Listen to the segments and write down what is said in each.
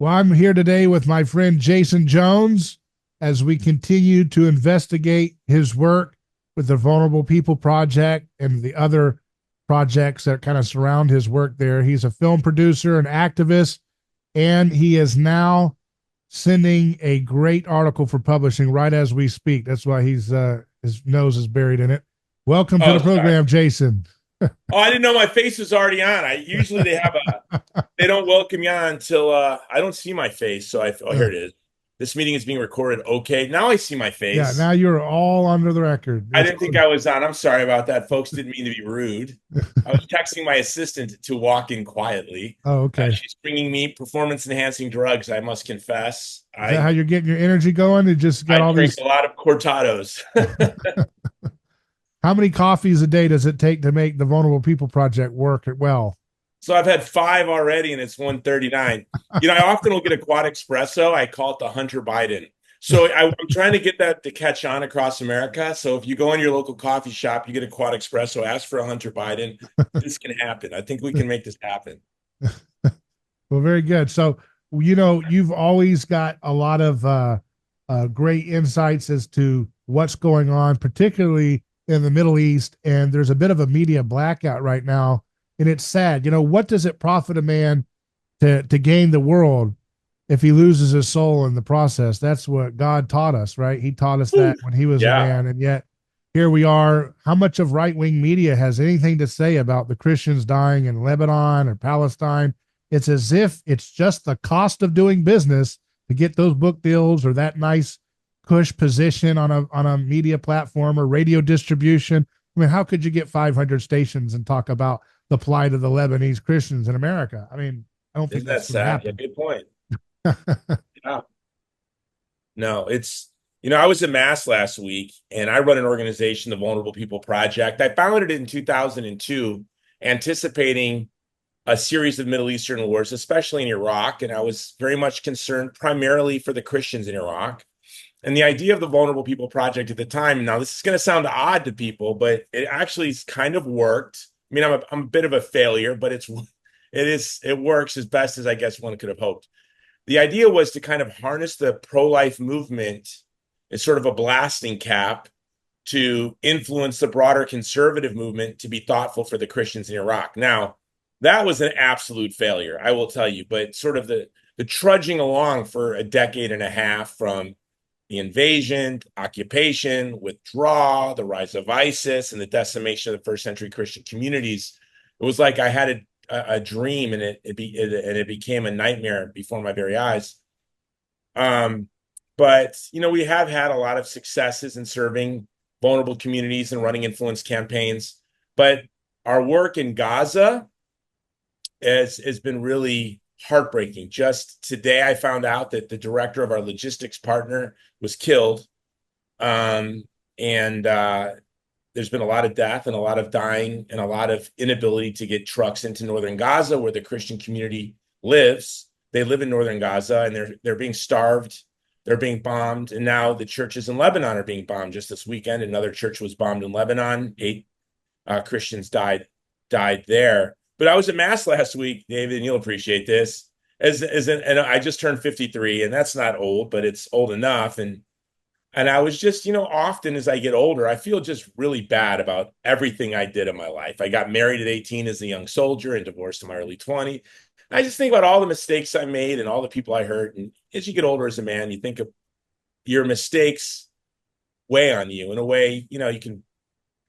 Well, I'm here today with my friend Jason Jones as we continue to investigate his work with the Vulnerable People Project and the other projects that kind of surround his work there. He's a film producer, an activist, and he is now sending a great article for publishing right as we speak. That's why his nose is buried in it. Welcome to Oh, the sorry. program, Jason. Oh, I didn't know my face was already on. I usually they don't welcome you on until I don't see my face. So here it is. This meeting is being recorded. Okay, now I see my Yeah, face. now you're all under the record. I It's didn't think I was on. I'm sorry about that, folks. Didn't mean to be rude. I was texting my assistant to walk in quietly. oh, okay. She's bringing me performance enhancing drugs. I must confess. Is that how you're getting your energy going? You just got I all drink these. a lot of cortados. How many coffees a day does it take to make the Vulnerable People Project work well? So I've had five already, and it's 1:39. I often will get a quad espresso. I call it the Hunter Biden. So I'm trying to get that to catch on across America. So if you go in your local coffee shop, you get a quad espresso, ask for a Hunter Biden. This can happen. I think we can make this happen. Well, very good. So, you've always got a lot of great insights as to what's going on, particularly in the Middle East. And there's a bit of a media blackout right now. And it's sad. What does it profit a man to gain the world if he loses his soul in the process? That's what God taught us, right? He taught us that when he was a Yeah. man. And yet here we are. How much of right wing media has anything to say about the Christians dying in Lebanon or Palestine? It's as if it's just the cost of doing business to get those book deals or that nice cush position on a media platform or radio distribution. I mean, how could you get 500 stations and talk about the plight of the Lebanese Christians in America? I mean, I don't think Isn't that that's going to sad? Yeah, happen. good point. Yeah. No, I was in Mass last week and I run an organization, the Vulnerable People Project. I founded it in 2002, anticipating a series of Middle Eastern wars, especially in Iraq. And I was very much concerned primarily for the Christians in Iraq. And the idea of the Vulnerable People Project at the time, now this is going to sound odd to people, but it actually kind of worked. I mean, I'm a bit of a failure, but it works as best as I guess one could have hoped. The idea was to kind of harness the pro-life movement as sort of a blasting cap to influence the broader conservative movement to be thoughtful for the Christians in Iraq. Now, that was an absolute failure, I will tell you, but sort of the trudging along for a decade and a half from the invasion, occupation, withdrawal, the rise of ISIS, and the decimation of the first century Christian communities. It was like I had a dream, and it became a nightmare before my very eyes. But we have had a lot of successes in serving vulnerable communities and running influence campaigns. But our work in Gaza has been really heartbreaking. Just today, I found out that the director of our logistics partner was killed. And there's been a lot of death and a lot of dying and a lot of inability to get trucks into northern Gaza, where the Christian community lives. They live in northern Gaza, and they're being starved. They're being bombed. And now the churches in Lebanon are being bombed. Just this weekend, another church was bombed in Lebanon. 8 Christians died there. But I was at Mass last week, David, and you'll appreciate this. And I just turned 53, and that's not old, but it's old enough. And I was just, often as I get older, I feel just really bad about everything I did in my life. I got married at 18 as a young soldier and divorced in my early 20s. I just think about all the mistakes I made and all the people I hurt. And as you get older as a man, you think of your mistakes weigh on you in a way, you can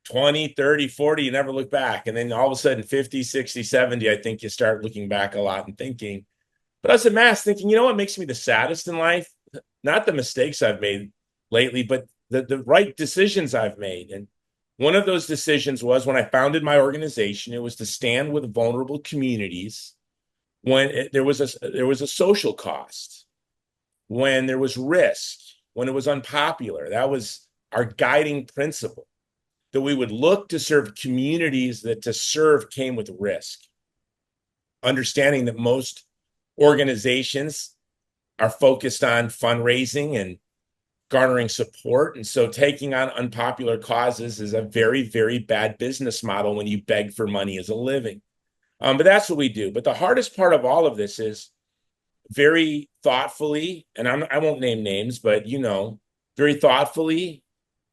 20, 30, 40, you never look back. And then all of a sudden 50, 60, 70, I think you start looking back a lot and thinking. But I was at Mass thinking, what makes me the saddest in life? Not the mistakes I've made lately, but the right decisions I've made. And one of those decisions was when I founded my organization, it was to stand with vulnerable communities when there was a social cost, when there was risk, when it was unpopular. That was our guiding principle, that we would look to serve communities that to serve came with risk. Understanding that most organizations are focused on fundraising and garnering support. And so taking on unpopular causes is a very, very bad business model when you beg for money as a living. But that's what we do. But the hardest part of all of this is very thoughtfully, and I won't name names, but very thoughtfully,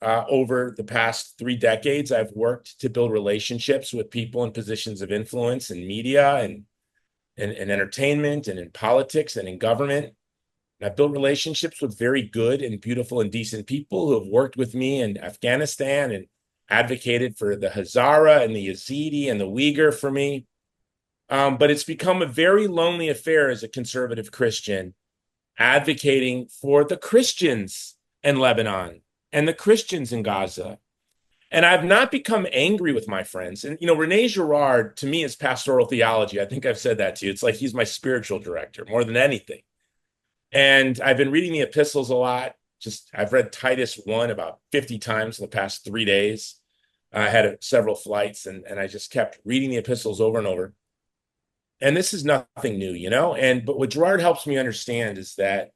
over the past 3 decades, I've worked to build relationships with people in positions of influence in media and entertainment and in politics and in government. And I've built relationships with very good and beautiful and decent people who have worked with me in Afghanistan and advocated for the Hazara and the Yazidi and the Uyghur for me. But it's become a very lonely affair as a conservative Christian, advocating for the Christians in Lebanon and the Christians in Gaza. And I've not become angry with my friends. And, Rene Girard, to me, is pastoral theology. I think I've said that to you. It's like he's my spiritual director more than anything. And I've been reading the epistles a lot. I've read Titus 1 about 50 times in the past 3 days. I had several flights, and I just kept reading the epistles over and over. And this is nothing new, but what Girard helps me understand is that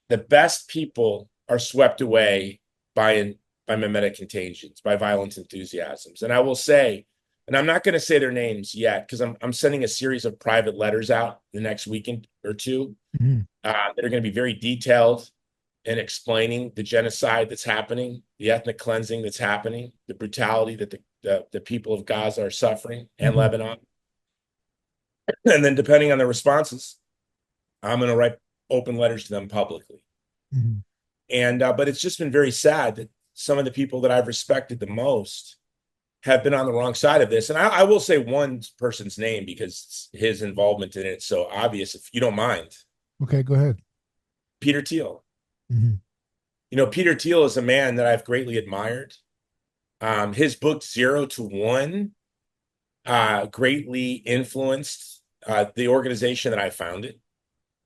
the best people are swept away by mimetic contagions, by violent enthusiasms. And I will say, and I'm not going to say their names yet, because I'm sending a series of private letters out the next weekend or two that are going to be very detailed in explaining the genocide that's happening, the ethnic cleansing that's happening, the brutality that the people of Gaza are suffering and Lebanon. And then depending on the responses, I'm going to write open letters to them publicly. But it's just been very sad that some of the people that I've respected the most have been on the wrong side of this. And I will say one person's name because his involvement in it is so obvious, if you don't mind. Okay, go ahead. Peter Thiel. Peter Thiel is a man that I've greatly admired. His book, 0 to 1, greatly influenced the organization that I founded.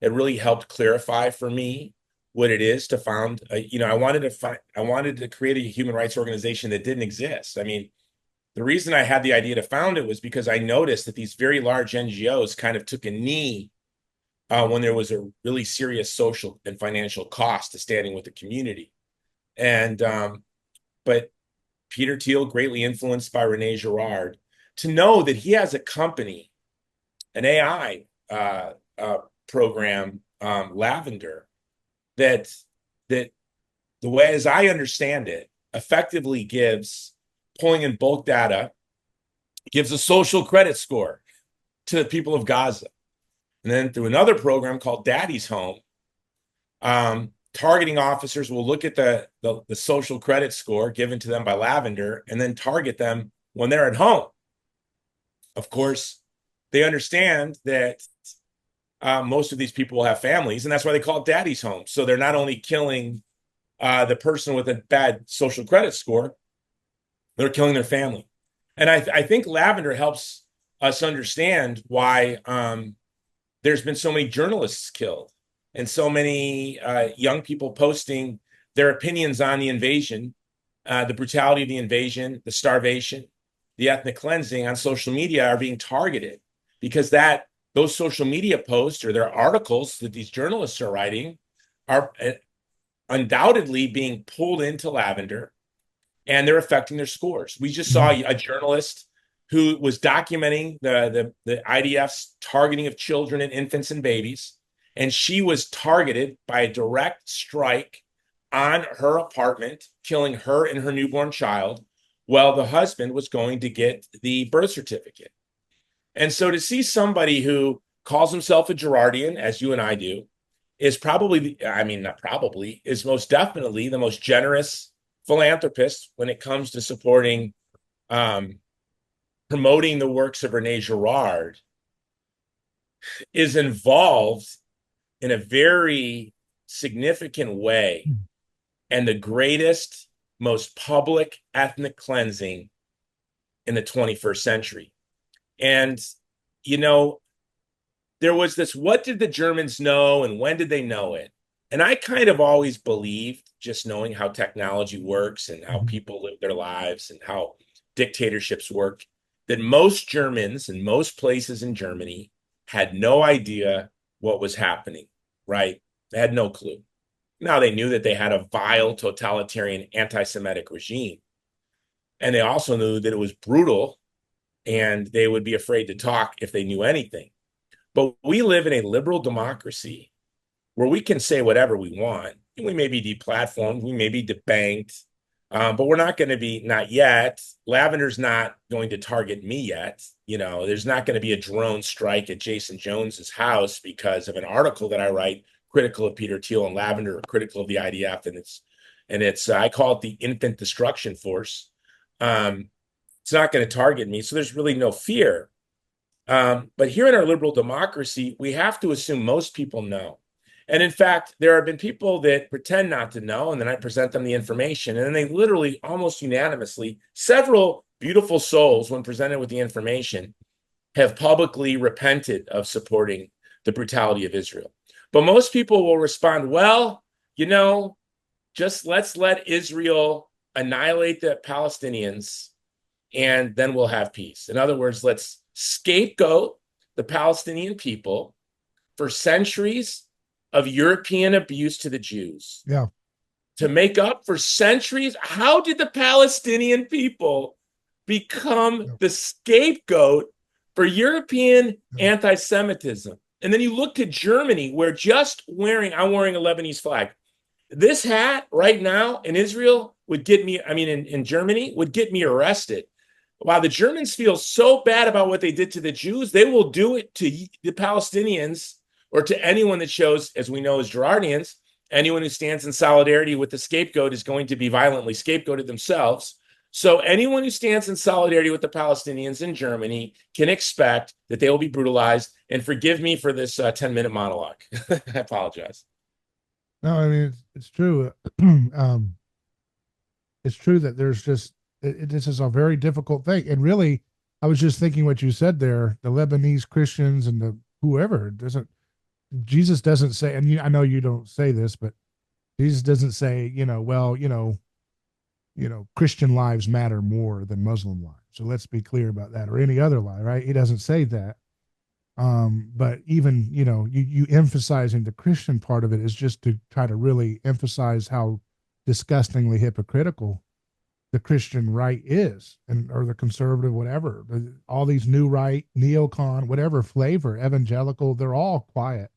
It really helped clarify for me what it is to found. I wanted to create a human rights organization that didn't exist. I mean, the reason I had the idea to found it was because I noticed that these very large NGOs kind of took a knee when there was a really serious social and financial cost to standing with the community. But Peter Thiel, greatly influenced by Rene Girard, to know that he has a company, an AI program, Lavender, that the way, as I understand it, effectively gives, pulling in bulk data, gives a social credit score to the people of Gaza. And then through another program called Daddy's Home, targeting officers will look at the social credit score given to them by Lavender and then target them when they're at home. Of course, they understand that most of these people will have families, and that's why they call it Daddy's Home. So they're not only killing the person with a bad social credit score, they're killing their family. And I think Lavender helps us understand why there's been so many journalists killed and so many young people posting their opinions on the invasion, the brutality of the invasion, the starvation, the ethnic cleansing on social media are being targeted because those social media posts or their articles that these journalists are writing are undoubtedly being pulled into Lavender, and they're affecting their scores. We just saw a journalist who was documenting the IDF's targeting of children and infants and babies, and she was targeted by a direct strike on her apartment, killing her and her newborn child, while the husband was going to get the birth certificate. And so to see somebody who calls himself a Girardian, as you and I do, is is most definitely the most generous philanthropist when it comes to supporting, promoting the works of Rene Girard, is involved in a very significant way and the greatest, most public ethnic cleansing in the 21st century. And, there was this, what did the Germans know and when did they know it? And I kind of always believed, just knowing how technology works and how people live their lives and how dictatorships work, that most Germans in most places in Germany had no idea what was happening, right? They had no clue. Now they knew that they had a vile, totalitarian, anti-Semitic regime. And they also knew that it was brutal and they would be afraid to talk if they knew anything. But we live in a liberal democracy where we can say whatever we want. We may be deplatformed, we may be debanked, but we're not going to be, not yet. Lavender's not going to target me yet. There's not going to be a drone strike at Jason Jones's house because of an article that I write critical of Peter Thiel and Lavender, or critical of the IDF, and it's I call it the infant destruction force. It's not going to target me, so there's really no fear. But here in our liberal democracy, we have to assume most people know. And in fact, there have been people that pretend not to know, and then I present them the information. And then they literally, almost unanimously, several beautiful souls, when presented with the information, have publicly repented of supporting the brutality of Israel. But most people will respond, well, just let's let Israel annihilate the Palestinians, and then we'll have peace. In other words, let's scapegoat the Palestinian people for centuries of European abuse to the Jews. Yeah. To make up for centuries. How did the Palestinian people become the scapegoat for European anti-Semitism? And then you look to Germany, where I'm wearing a Lebanese flag. This hat right now in Israel would get me, in Germany, would get me arrested. While the Germans feel so bad about what they did to the Jews, they will do it to the Palestinians, or to anyone that shows, as we know as Girardians, anyone who stands in solidarity with the scapegoat is going to be violently scapegoated themselves. So anyone who stands in solidarity with the Palestinians in Germany can expect that they will be brutalized. And forgive me for this 10-minute monologue. I apologize. No, it's true. It's true that there's just, this is a very difficult thing. And really, I was just thinking what you said there, the Lebanese Christians and the whoever, Jesus doesn't say, and I know you don't say this, but Jesus doesn't say, Christian lives matter more than Muslim lives. So let's be clear about that, or any other lie, right? He doesn't say that. But even, you emphasizing the Christian part of it is just to try to really emphasize how disgustingly hypocritical the Christian right is, or the conservative, whatever, all these new right, neocon, whatever flavor, evangelical, they're all quiet,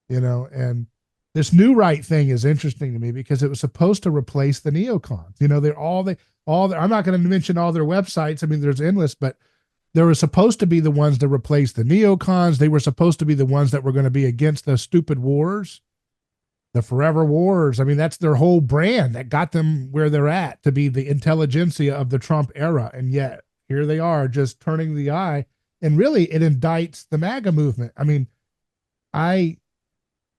and this new right thing is interesting to me because it was supposed to replace the neocons. They're all I'm not going to mention all their websites. There's endless, but they were supposed to be the ones to replace the neocons. They were supposed to be the ones that were going to be against the stupid wars, the forever wars. That's their whole brand that got them where they're at, to be the intelligentsia of the Trump era. And yet here they are just turning the eye, and really it indicts the MAGA movement.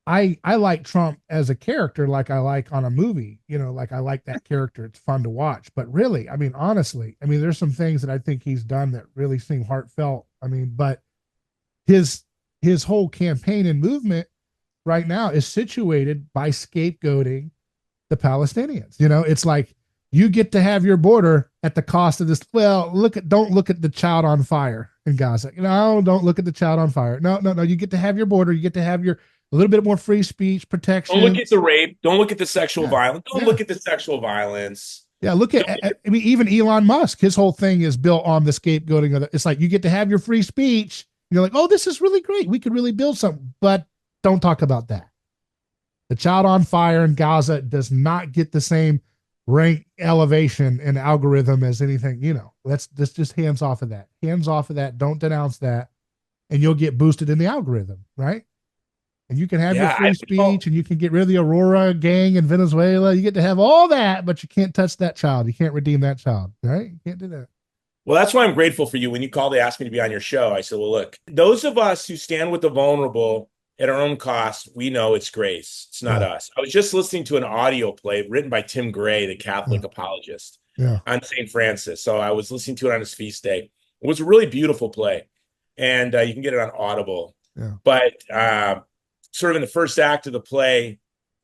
I like Trump as a character, like I like on a movie, like I like that character. It's fun to watch. But really, honestly, there's some things that I think he's done that really seem heartfelt. But his whole campaign and movement right now is situated by scapegoating the Palestinians. It's like, you get to have your border at the cost of this. Well, don't look at the child on fire in Gaza. Don't look at the child on fire. No. You get to have your border. You get to have a little bit more free speech protection. Don't look at the rape. Don't look at the sexual violence. Don't look at the sexual violence. Yeah, look at even Elon Musk. His whole thing is built on the scapegoating of it's like, you get to have your free speech. You're like, oh, this is really great. We could really build something, but don't talk about that. The child on fire in Gaza does not get the same rank elevation and algorithm as anything. Let's just hands off of that. Hands off of that. Don't denounce that, and you'll get boosted in the algorithm, right? And you can have your free speech, and you can get rid of the Aurora gang in Venezuela. You get to have all that, but you can't touch that child. You can't redeem that child, right? You can't do that. Well, that's why I'm grateful for you. When you called, they asked me to be on your show. I said, well, look, those of us who stand with the vulnerable at our own cost, we know it's grace. It's not us. I was just listening to an audio play written by Tim Gray, the Catholic apologist, on St. Francis. So I was listening to it on his feast day. It was a really beautiful play, and you can get it on Audible. Yeah. But sort of in the first act of the play,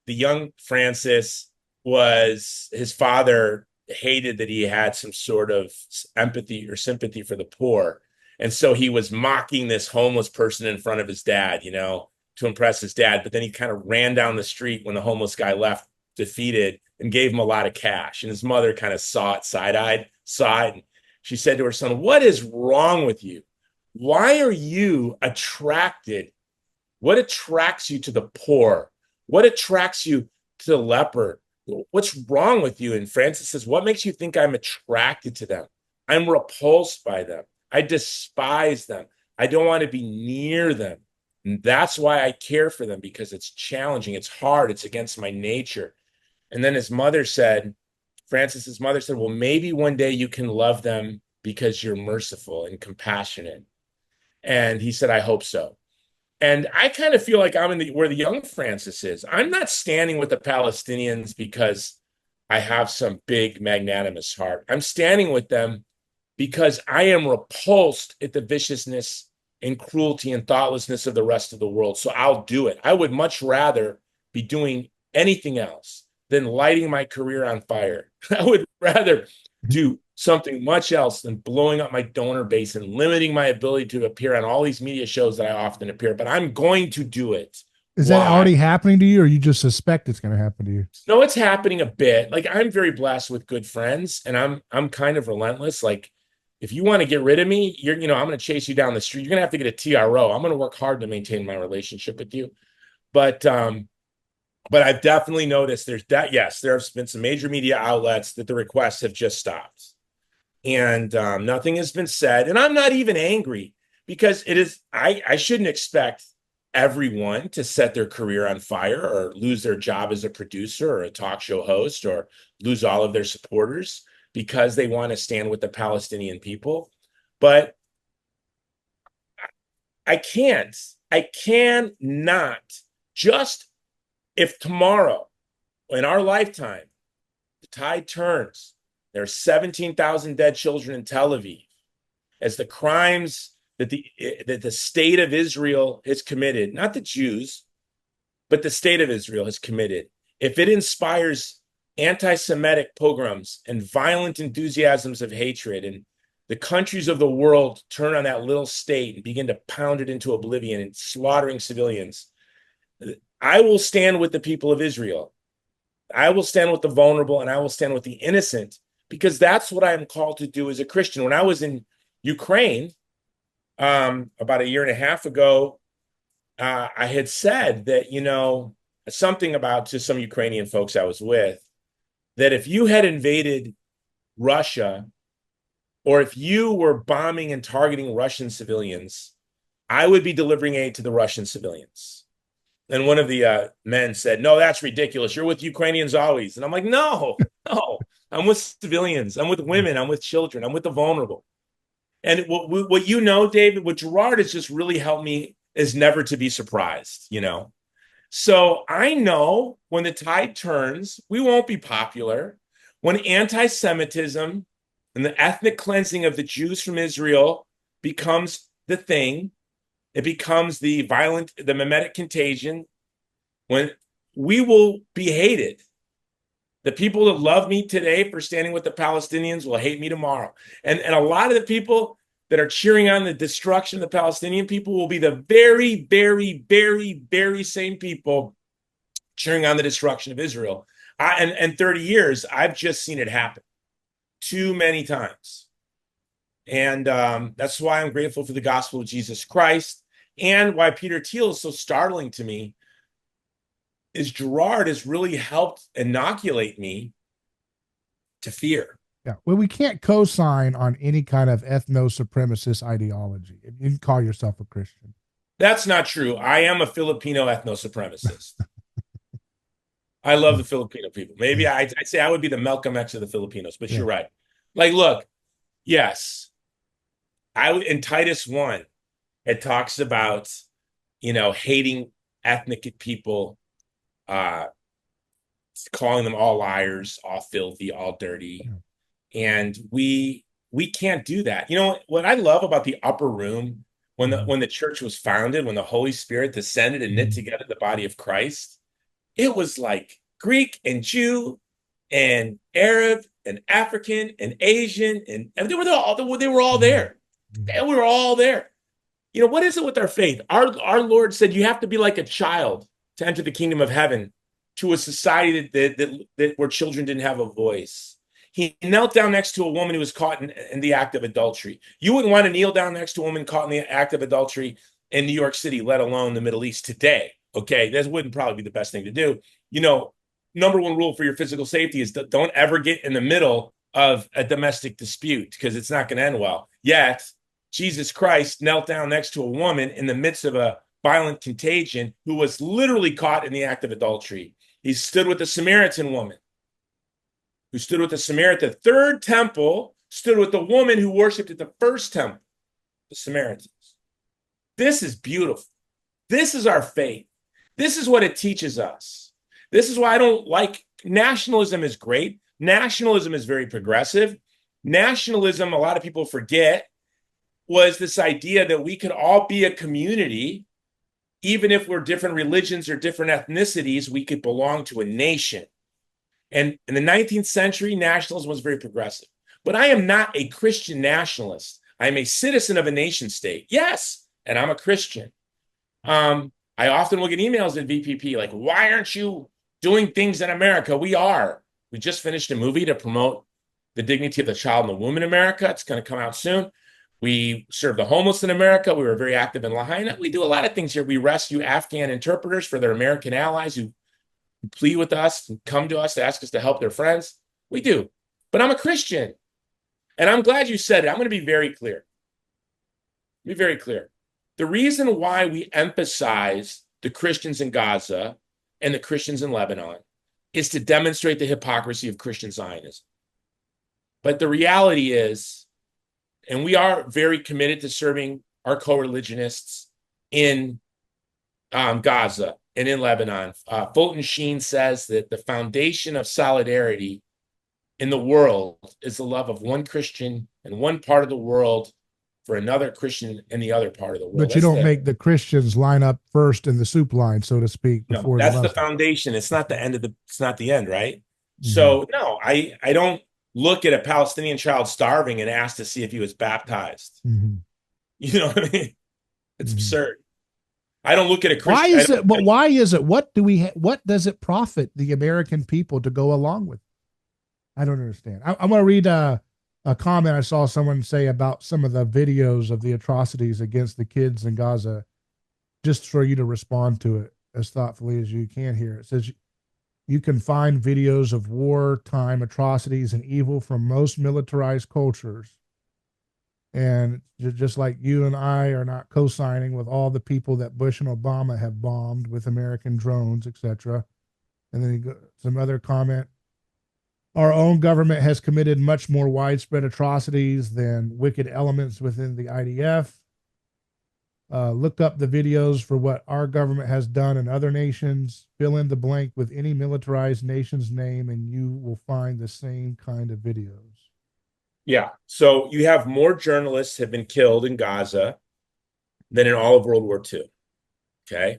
the young Francis his father hated that he had some sort of empathy or sympathy for the poor. And so he was mocking this homeless person in front of his dad, to impress his dad. But then he kind of ran down the street when the homeless guy left defeated and gave him a lot of cash. And his mother kind of saw it, side-eyed, saw it. And she said to her son, "What is wrong with you? why are you attracted? What attracts you to the poor? What attracts you to the leper? What's wrong with you? And Francis says, what makes you think I'm attracted to them? I'm repulsed by them. I despise them. I don't want to be near them. And that's why I care for them, because it's challenging. It's hard. It's against my nature. And then his mother said, Francis's mother said, well, maybe one day you can love them because you're merciful and compassionate. And he said, I hope so. And I kind of feel like I'm in where the young Francis is. I'm not standing with the Palestinians because I have some big magnanimous heart. I'm standing with them because I am repulsed at the viciousness and cruelty and thoughtlessness of the rest of the world. So I'll do it. I would much rather be doing anything else than lighting my career on fire. I would rather do something much else than blowing up my donor base and limiting my ability to appear on all these media shows that I often appear. But I'm going to do it. Is that already happening to you, or you just suspect it's going to happen to you? No, it's happening a bit. Like, I'm very blessed with good friends, and I'm kind of relentless. Like, if you want to get rid of me, I'm going to chase you down the street. You're going to have to get a TRO. I'm going to work hard to maintain my relationship with you. But I've definitely noticed yes, there's been some major media outlets that the requests have just stopped. And nothing has been said. And I'm not even angry, because I shouldn't expect everyone to set their career on fire or lose their job as a producer or a talk show host or lose all of their supporters because they want to stand with the Palestinian people. But I cannot, just if tomorrow, in our lifetime, the tide turns, there are 17,000 dead children in Tel Aviv, as the crimes that the state of Israel has committed, not the Jews, but the state of Israel has committed. If it inspires anti-Semitic pogroms and violent enthusiasms of hatred, and the countries of the world turn on that little state and begin to pound it into oblivion and slaughtering civilians, I will stand with the people of Israel. I will stand with the vulnerable, and I will stand with the innocent, because that's what I'm called to do as a Christian. When I was in Ukraine about a year and a half ago, I had said that, something about, to some Ukrainian folks I was with, that if you had invaded Russia, or if you were bombing and targeting Russian civilians, I would be delivering aid to the Russian civilians. And one of the men said, no, that's ridiculous. You're with Ukrainians always. And I'm like, no, I'm with civilians. I'm with women. I'm with children. I'm with the vulnerable. And what David, what Gerard has just really helped me is never to be surprised, So I know when the tide turns, we won't be popular. When anti-Semitism and the ethnic cleansing of the Jews from Israel becomes the thing, it becomes the mimetic contagion, when we will be hated. The people that love me today for standing with the Palestinians will hate me tomorrow. And a lot of the people that are cheering on the destruction of the Palestinian people will be the very, very, very, very same people cheering on the destruction of Israel. And 30 years, I've just seen it happen too many times. And that's why I'm grateful for the gospel of Jesus Christ, and why Peter Thiel is so startling to me is Gerard has really helped inoculate me to fear. Yeah. Well, we can't co-sign on any kind of ethno-supremacist ideology. You can call yourself a Christian. That's not true. I am a Filipino ethno-supremacist. I love the Filipino people. Maybe I'd say I would be the Malcolm X of the Filipinos, but you're right. Like, look, yes, in Titus 1, it talks about, hating ethnic people, calling them all liars, all filthy, all dirty. And we can't do that. What I love about the upper room, when the church was founded, when the Holy Spirit descended and knit together the body of Christ, it was like Greek and Jew and Arab and African and Asian, and they were all there. And we were all there. What is it with our faith? Our Lord said you have to be like a child to enter the kingdom of heaven, to a society that where children didn't have a voice. He knelt down next to a woman who was caught in the act of adultery. You wouldn't want to kneel down next to a woman caught in the act of adultery in New York City, let alone the Middle East today. Okay, that wouldn't probably be the best thing to do. You know, number one rule for your physical safety is don't ever get in the middle of a domestic dispute because it's not going to end well. Yet, Jesus Christ knelt down next to a woman in the midst of a violent contagion who was literally caught in the act of adultery. He stood with the Samaritan woman who stood with the Samaritan. The third temple stood with the woman who worshiped at the first temple, the Samaritans. This is beautiful. This is our faith. This is what it teaches us. This is why I don't like nationalism is great. Nationalism is very progressive. Nationalism, a lot of people forget, was this idea that we could all be a community, even if we're different religions or different ethnicities, we could belong to a nation. And in the 19th century, nationalism was very progressive. But I am not a Christian nationalist. I am a citizen of a nation state. Yes, and I'm a Christian. I often will get emails at VPP like, why aren't you doing things in America? We are. We just finished a movie to promote the dignity of the child in the womb in America. It's going to come out soon. We serve the homeless in America. We were very active in Lahaina. We do a lot of things here. We rescue Afghan interpreters for their American allies who plead with us and come to us to ask us to help their friends. We do. But I'm a Christian. And I'm glad you said it. I'm going to be very clear. Be very clear. The reason why we emphasize the Christians in Gaza and the Christians in Lebanon is to demonstrate the hypocrisy of Christian Zionism. But the reality is, and we are very committed to serving our co-religionists in Gaza and in Lebanon. Fulton Sheen says that the foundation of solidarity in the world is the love of one Christian in one part of the world for another Christian in the other part of the world. But you don't make the Christians line up first in the soup line, so to speak, before that's the foundation. It's not the end of it's not the end, right? Mm-hmm. So no, I don't look at a Palestinian child starving and ask to see if he was baptized. Mm-hmm. You know what I mean? It's absurd. I don't look at a Christian. Why is it? But why is it? What do we? What does it profit the American people to go along with? I don't understand. I'm going to read a comment I saw someone say about some of the videos of the atrocities against the kids in Gaza, just for you to respond to it as thoughtfully as you can here. It says, you can find videos of wartime atrocities and evil from most militarized cultures. And just like you and I are not co-signing with all the people that Bush and Obama have bombed with American drones, etc. And then some other comment. Our own government has committed much more widespread atrocities than wicked elements within the IDF. Look up the videos for what our government has done in other nations. Fill in the blank with any militarized nation's name, and you will find the same kind of videos. Yeah. So you have more journalists have been killed in Gaza than in all of World War II. Okay.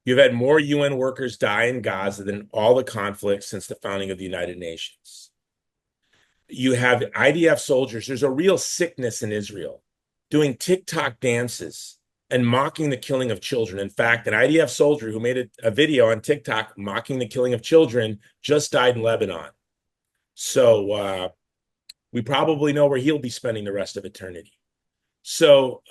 You've had more UN workers die in Gaza than all the conflicts since the founding of the United Nations. You have IDF soldiers. There's a real sickness in Israel doing TikTok dances and mocking the killing of children. In fact, an IDF soldier who made a video on TikTok mocking the killing of children just died in Lebanon. So we probably know where he'll be spending the rest of eternity. So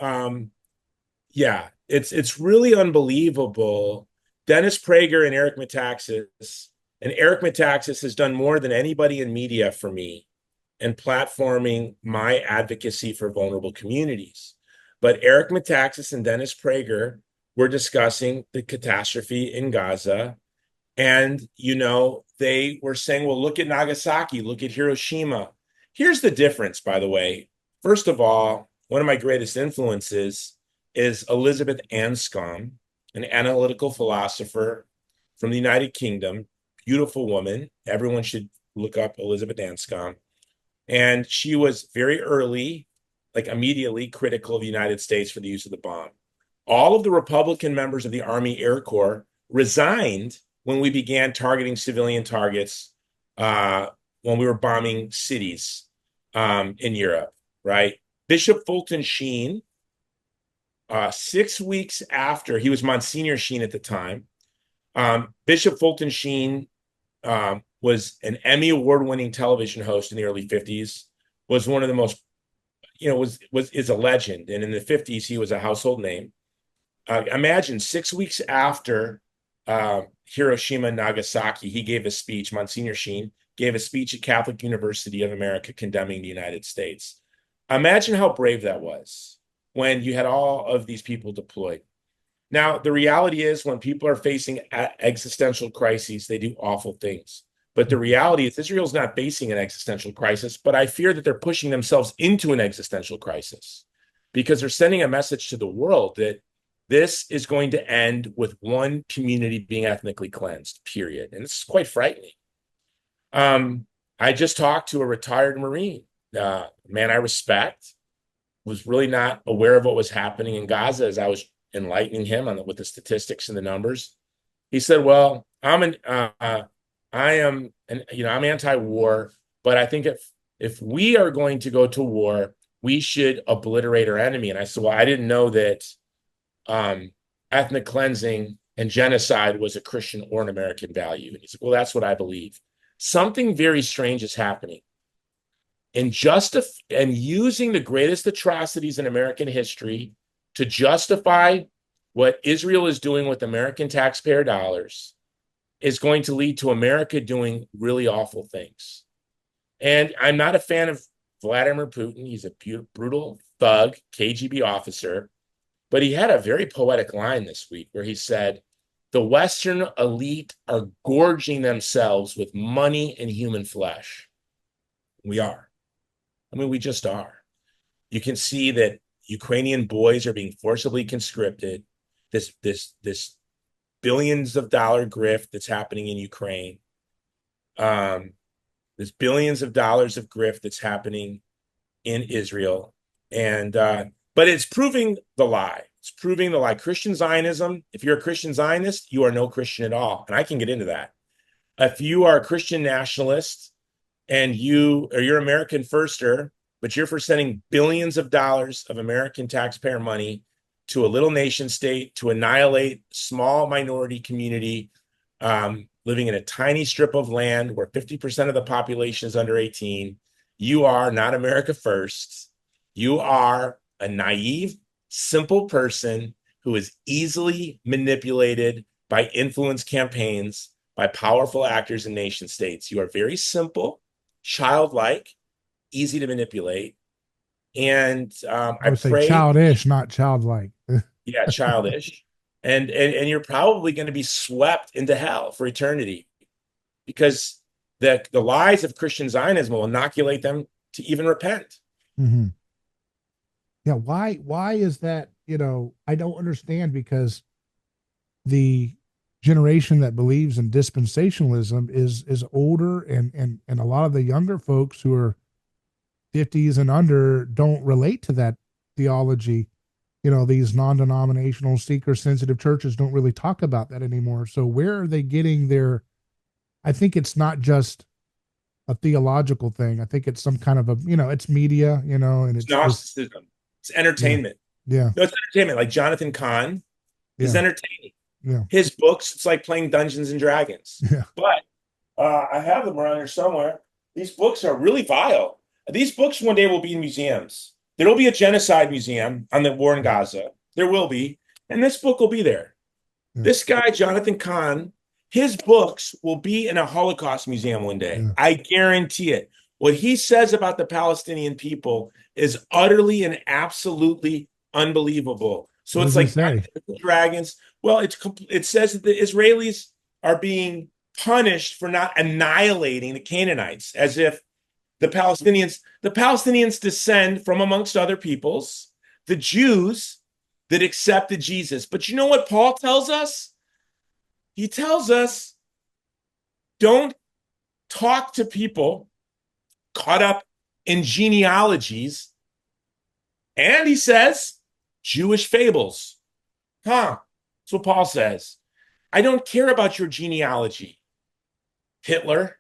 yeah, it's really unbelievable. Dennis Prager and Eric Metaxas, and Eric Metaxas has done more than anybody in media for me in platforming my advocacy for vulnerable communities. But Eric Metaxas and Dennis Prager were discussing the catastrophe in Gaza. And, you know, they were saying, well, look at Nagasaki, look at Hiroshima. Here's the difference, by the way. First of all, one of my greatest influences is Elizabeth Anscombe, an analytical philosopher from the United Kingdom, beautiful woman. Everyone should look up Elizabeth Anscombe. And she was very early, like immediately critical of the United States for the use of the bomb. All of the Republican members of the Army Air Corps resigned when we began targeting civilian targets when we were bombing cities in Europe, right? Bishop Fulton Sheen, 6 weeks after, he was Monsignor Sheen at the time, Bishop Fulton Sheen was an Emmy award-winning television host in the early 50s, was one of the most, is a legend. And in the 50s, he was a household name. Imagine 6 weeks after Hiroshima and Nagasaki, he gave a speech, Monsignor Sheen gave a speech at Catholic University of America condemning the United States. Imagine how brave that was when you had all of these people deployed. Now, the reality is when people are facing existential crises, they do awful things. But the reality is Israel's not facing an existential crisis, but I fear that they're pushing themselves into an existential crisis because they're sending a message to the world that this is going to end with one community being ethnically cleansed, period. And this is quite frightening. I just talked to a retired Marine, man I respect, was really not aware of what was happening in Gaza as I was enlightening him with the statistics and the numbers. He said, well, I'm anti-war, but I think if we are going to go to war, we should obliterate our enemy. And I said, well, I didn't know that ethnic cleansing and genocide was a Christian or an American value. And he said, well, that's what I believe. Something very strange is happening. And using the greatest atrocities in American history to justify what Israel is doing with American taxpayer dollars is going to lead to America doing really awful things. And I'm not a fan of Vladimir Putin. He's a brutal thug, KGB officer. But he had a very poetic line this week where he said, the Western elite are gorging themselves with money and human flesh. We are. I mean, we just are. You can see that Ukrainian boys are being forcibly conscripted. This billions of dollar grift that's happening in Ukraine. There's billions of dollars of grift that's happening in Israel. And but it's proving the lie. It's proving the lie. Christian Zionism, if you're a Christian Zionist, you are no Christian at all. And I can get into that. If you are a Christian nationalist and you're American firster, but you're for sending billions of dollars of American taxpayer money to a little nation state to annihilate small minority community living in a tiny strip of land where 50% of the population is under 18, you are not America first. You are a naive, simple person who is easily manipulated by influence campaigns by powerful actors and nation states. You are very simple, childlike, easy to manipulate. And I would say childish, not childlike. Yeah, childish. And you're probably going to be swept into hell for eternity because the lies of Christian Zionism will inoculate them to even repent. Mm-hmm. Yeah, why is that? I don't understand because the generation that believes in dispensationalism is older and a lot of the younger folks who are 50s and under don't relate to that theology. These non-denominational seeker-sensitive churches don't really talk about that anymore. So where are they getting I think it's not just a theological thing. I think it's some kind of it's media, and it's Gnosticism. It's entertainment. Yeah. No, it's entertainment. Like Jonathan Cahn is entertaining. Yeah. His books, it's like playing Dungeons and Dragons. Yeah. But I have them around here somewhere. These books are really vile. These books one day will be in museums. There will be a genocide museum on the war in Gaza. There will be. And this book will be there. Yeah. This guy, Jonathan Cahn, his books will be in a Holocaust museum one day. Yeah. I guarantee it. What he says about the Palestinian people is utterly and absolutely unbelievable. So it's like dragons. Well, it says that the Israelis are being punished for not annihilating the Canaanites, as if the Palestinians descend from amongst other peoples, the Jews that accepted Jesus. But you know what Paul tells us? He tells us, don't talk to people caught up in genealogies. And he says, Jewish fables. That's what Paul says. I don't care about your genealogy, Hitler.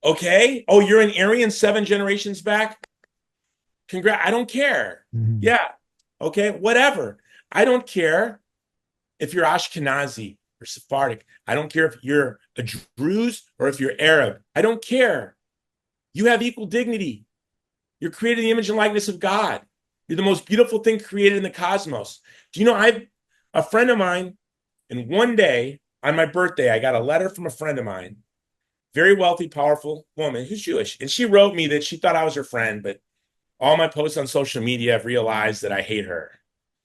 Okay. Oh, you're an Aryan 7 generations back? I don't care. Mm-hmm. Yeah. Okay. Whatever. I don't care if you're Ashkenazi or Sephardic. I don't care if you're a Druze or if you're Arab. I don't care. You have equal dignity. You're created in the image and likeness of God. You're the most beautiful thing created in the cosmos. Do you know, a friend of mine, and one day on my birthday, I got a letter from a friend of mine, very wealthy, powerful woman who's Jewish. And she wrote me that she thought I was her friend, but all my posts on social media have realized that I hate her.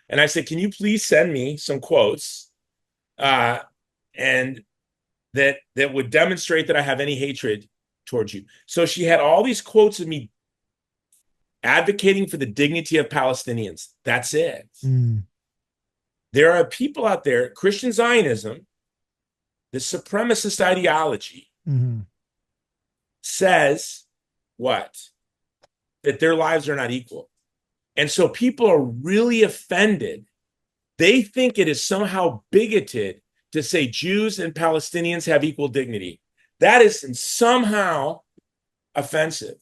And I said, can you please send me some quotes and that would demonstrate that I have any hatred towards you? So she had all these quotes of me advocating for the dignity of Palestinians. That's it. There are people out there, Christian Zionism, the supremacist ideology, says what? That their lives are not equal. And so people are really offended. They think it is somehow bigoted to say Jews and Palestinians have equal dignity. That is somehow offensive.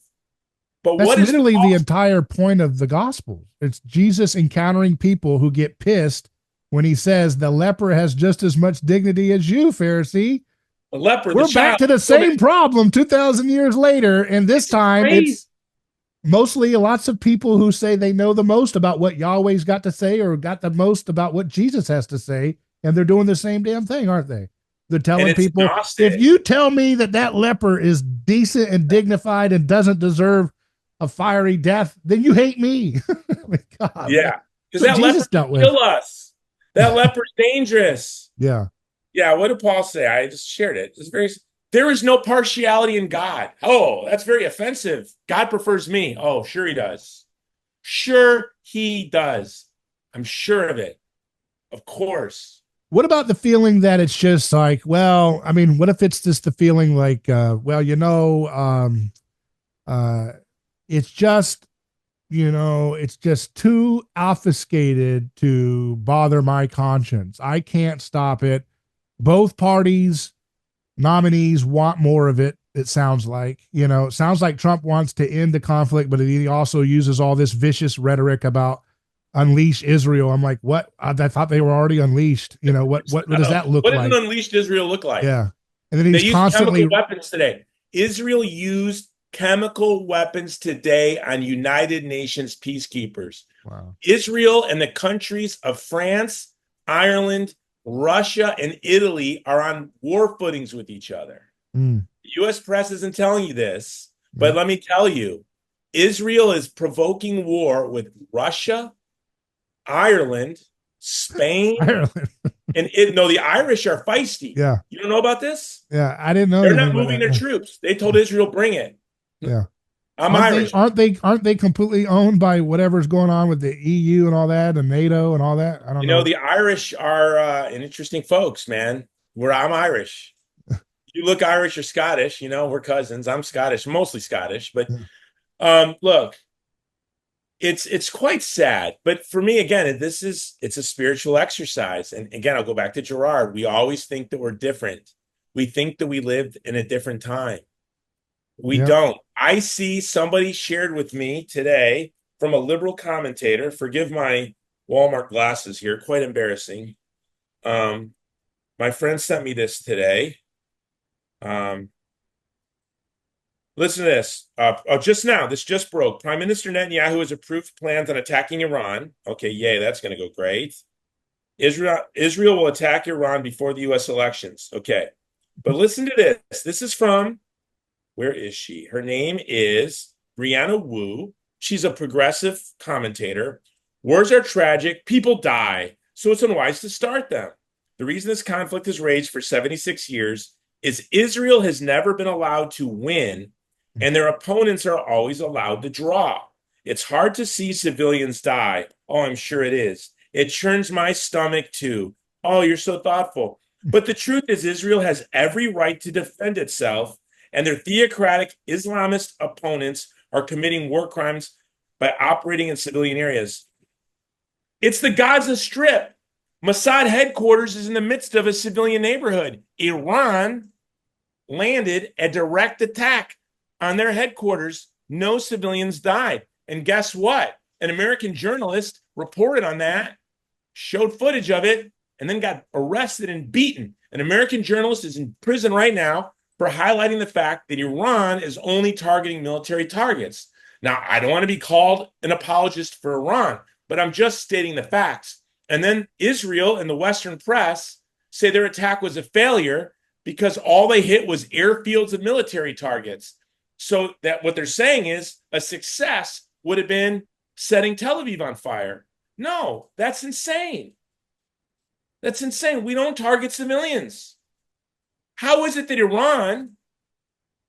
But that's what is literally the entire point of the gospel. It's Jesus encountering people who get pissed when he says the leper has just as much dignity as you, Pharisee. The leper, we're back to the same problem 2,000 years later, and this time it's mostly lots of people who say they know the most about what Yahweh's got to say or got the most about what Jesus has to say, and they're doing the same damn thing, aren't they? They're telling people, Gnostic. If you tell me that leper is decent and dignified and doesn't deserve a fiery death, then you hate me. God, yeah, because that leper will kill us. That leper's dangerous. Yeah. Yeah, what did Paul say? I just shared it. There is no partiality in God. Oh, that's very offensive. God prefers me. Oh, sure he does. Sure he does. I'm sure of it. Of course. What about the feeling that it's just like, well, I mean, what if it's just the feeling like, it's just, it's just too obfuscated to bother my conscience. I can't stop it. Both parties, nominees want more of it. It sounds like, it sounds like Trump wants to end the conflict, but he also uses all this vicious rhetoric about unleash Israel. I'm like, what? I thought they were already unleashed. What does that look like? What does an unleashed Israel look like? Yeah. And then he's constantly chemical weapons today. Israel used chemical weapons today on United Nations peacekeepers. Wow. Israel and the countries of France, Ireland, Russia, and Italy are on war footings with each other. The U.S. press isn't telling you this, but let me tell you, Israel is provoking war with Russia, Ireland, Spain, and the Irish are feisty. Yeah. You don't know about this? Yeah, I didn't know. They're not moving their troops. They told Israel, bring it. Yeah. I'm Irish. Aren't they completely owned by whatever's going on with the EU and all that and NATO and all that? I don't know. The Irish are an interesting folks, man. I'm Irish. You look Irish or Scottish, we're cousins. I'm Scottish, mostly Scottish, but look, it's quite sad. But for me, again, it's a spiritual exercise. And again, I'll go back to Gerard. We always think that we're different. We think that we lived in a different time. We don't. I see somebody shared with me today from a liberal commentator. Forgive my Walmart glasses here. Quite embarrassing. My friend sent me this today. Listen to this. Just now, this just broke. Prime Minister Netanyahu has approved plans on attacking Iran. Okay, yay, that's going to go great. Israel will attack Iran before the U.S. elections. Okay, but listen to this. This is from, where is she? Her name is Brianna Wu. She's a progressive commentator. Wars are tragic. People die. So it's unwise to start them. The reason this conflict has raged for 76 years is Israel has never been allowed to win, and their opponents are always allowed to draw. It's hard to see civilians die. Oh, I'm sure it is. It churns my stomach too. Oh, you're so thoughtful. But the truth is Israel has every right to defend itself, and their theocratic Islamist opponents are committing war crimes by operating in civilian areas. It's the Gaza Strip. Mossad headquarters is in the midst of a civilian neighborhood. Iran landed a direct attack on their headquarters. No civilians died. And guess what? An American journalist reported on that, showed footage of it. and then got arrested and beaten. An American journalist is in prison right now for highlighting the fact that Iran is only targeting military targets. Now, I don't want to be called an apologist for Iran, but I'm just stating the facts. And then Israel and the Western press say their attack was a failure because all they hit was airfields and military targets. So that what they're saying is a success would have been setting Tel Aviv on fire. No, that's insane. That's insane. We don't target civilians. How is it that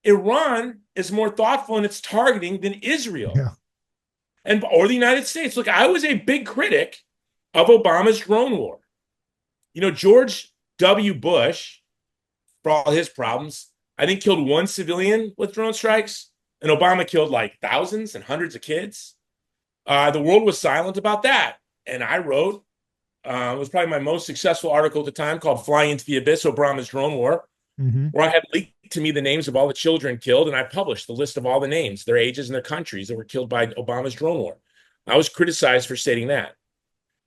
Iran is more thoughtful in its targeting than Israel? Yeah. And or the United States? Look, I was a big critic of Obama's drone war. You know, George W. Bush, for all his problems, I think killed one civilian with drone strikes, and Obama killed like thousands and hundreds of kids. The world was silent about that. And I wrote, it was probably my most successful article at the time, called Flying into the Abyss, Obama's Drone War, where I had leaked to me the names of all the children killed, and I published the list of all the names, their ages, and their countries that were killed by Obama's drone war. I was criticized for stating that.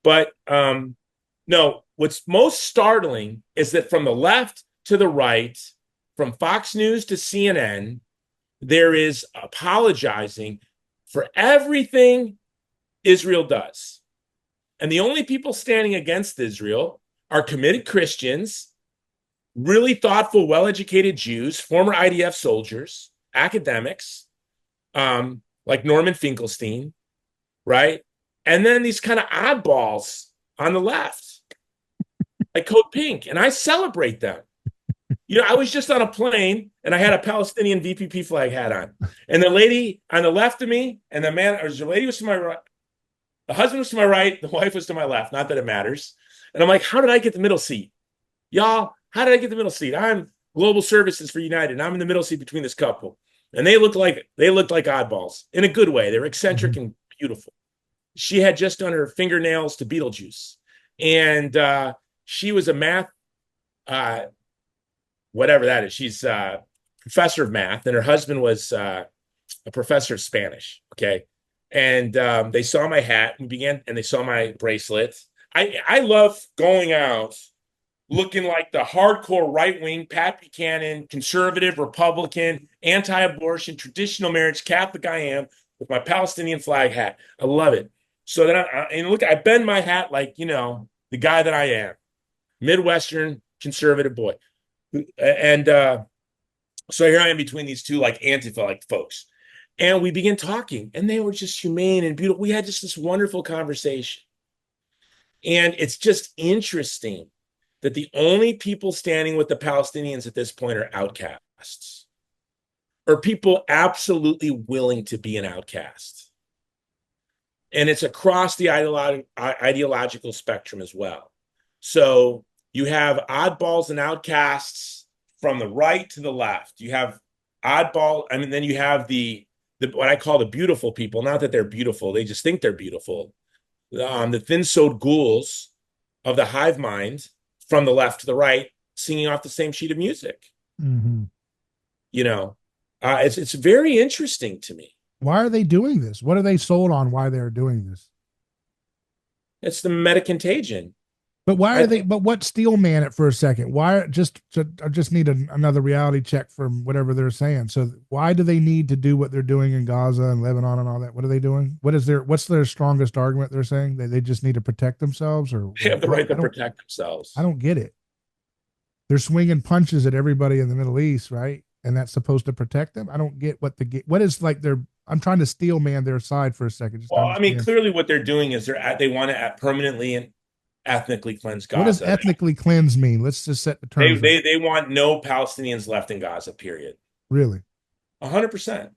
But no, what's most startling is that from the left to the right, from Fox News to CNN, there is apologizing for everything Israel does. And the only people standing against Israel are committed Christians, really thoughtful, well-educated Jews, former IDF soldiers, academics, like Norman Finkelstein, right? And then these kind of oddballs on the left, like Code Pink, and I celebrate them. You know, I was just on a plane and I had a Palestinian VPP flag hat on. And the lady on the left of me and the lady was to my right, the husband was to my right, the wife was to my left. Not that it matters. And I'm like, how did I get the middle seat? Y'all, how did I get the middle seat? I'm Global Services for United, and I'm in the middle seat between this couple. And they looked like oddballs in a good way. They were eccentric and beautiful. She had just done her fingernails to Beetlejuice. And she was a math, whatever that is. She's a professor of math, and her husband was a professor of Spanish. Okay. And they saw my hat and they saw my bracelet. I love going out looking like the hardcore right-wing, Pat Buchanan, conservative, Republican, anti-abortion, traditional marriage, Catholic I am, with my Palestinian flag hat. I love it. So then I bend my hat like, you know, the guy that I am, Midwestern conservative boy. And so here I am between these two like Antifa-like folks. And we began talking, and they were just humane and beautiful. We had just this wonderful conversation. And it's just interesting that the only people standing with the Palestinians at this point are outcasts, or people absolutely willing to be an outcast. And it's across the ideological spectrum as well. So you have oddballs and outcasts from the right to the left. You have then you have the what I call the beautiful people. Not that they're beautiful, they just think they're beautiful. The thin-sewed ghouls of the hive mind from the left to the right, singing off the same sheet of music. Mm-hmm. You know, it's very interesting to me. Why are they doing this? What are they sold on? Why they're doing this? It's the meta-contagion. But why are they? But what Steelman it for a second? Why I just need another reality check from whatever they're saying. So why do they need to do what they're doing in Gaza and Lebanon and all that? What are they doing? What's their strongest argument? They're saying they just need to protect themselves, or they have the right to protect themselves. I don't get it. They're swinging punches at everybody in the Middle East, right? And that's supposed to protect them. I don't get what is like their. I'm trying to Steelman their side for a second. Well, I mean, clearly what they're doing is they want to permanently and ethnically cleanse Gaza. What does ethnically cleanse mean? Let's just set the terms. They want no Palestinians left in Gaza, period. Really? 100%.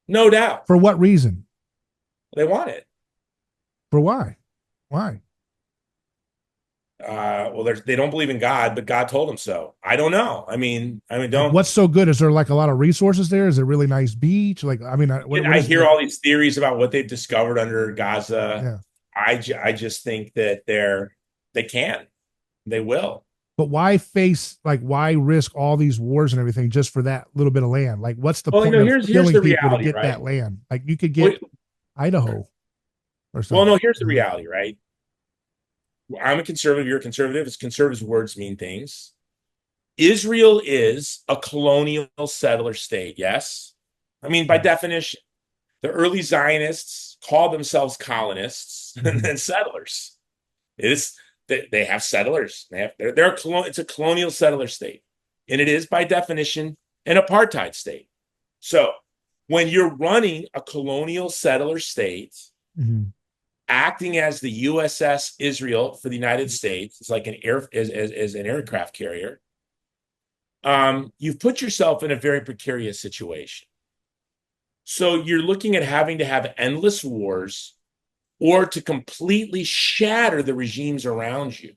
No doubt. For what reason? They want it. For why? Why? Well, they don't believe in God, but God told them so. I don't know. I mean, don't. What's so good? Is there like a lot of resources there? Is it a really nice beach? Like, I mean, I hear all these theories about what they've discovered under Gaza. Yeah. I just think that they will. But why risk all these wars and everything just for that little bit of land? Like, what's the point of killing people to get that land? Like, you could get Idaho or something. Well, no, here's the reality, right? I'm a conservative, you're a conservative. It's conservatives' words mean things. Israel is a colonial settler state, yes? I mean, by definition, the early Zionists called themselves colonists and then settlers. It is they have settlers. It's a colonial settler state. And it is by definition an apartheid state. So when you're running a colonial settler state, acting as the USS Israel for the United States, it's like an aircraft carrier. You've put yourself in a very precarious situation. So you're looking at having to have endless wars or to completely shatter the regimes around you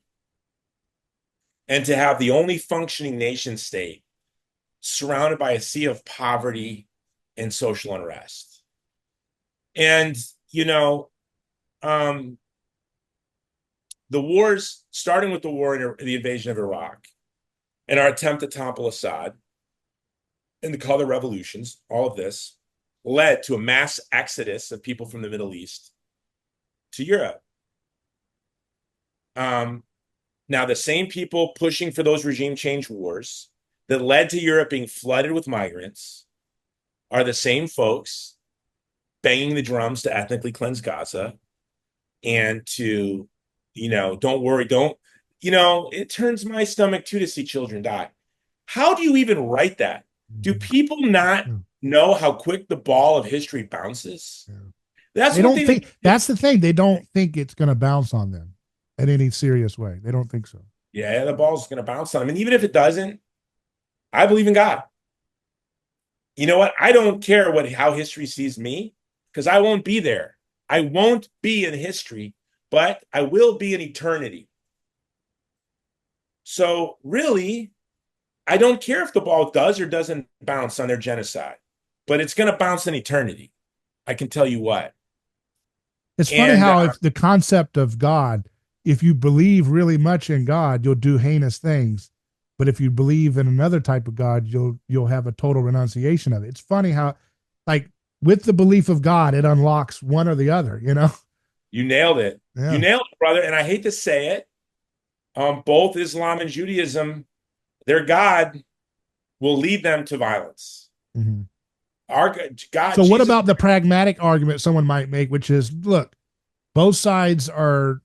and to have the only functioning nation state surrounded by a sea of poverty and social unrest. And, the wars, starting with the war in the invasion of Iraq and our attempt to topple Assad and the color revolutions, all of this led to a mass exodus of people from the Middle East to Europe. Now, the same people pushing for those regime change wars that led to Europe being flooded with migrants are the same folks banging the drums to ethnically cleanse Gaza and to, don't worry, it turns my stomach too to see children die. How do you even write that? Do people not know how quick the ball of history bounces? That's the thing. They don't think it's going to bounce on them in any serious way. They don't think so. Yeah, the ball's going to bounce on them. And even if it doesn't, I believe in God. You know what? I don't care how history sees me because I won't be there. I won't be in history, but I will be in eternity. So really, I don't care if the ball does or doesn't bounce on their genocide, but it's going to bounce in eternity. I can tell you what. It's funny how if the concept of God, if you believe really much in God, you'll do heinous things. But if you believe in another type of God, you'll have a total renunciation of it. It's funny how, like, with the belief of God, it unlocks one or the other, You nailed it. Yeah. You nailed it, brother. And I hate to say it, both Islam and Judaism, their God will lead them to violence. Our God. So what about the pragmatic argument someone might make, which is, look, both sides are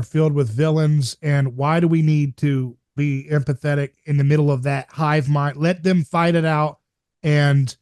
filled with villains, and why do we need to be empathetic in the middle of that hive mind? Let them fight it out, and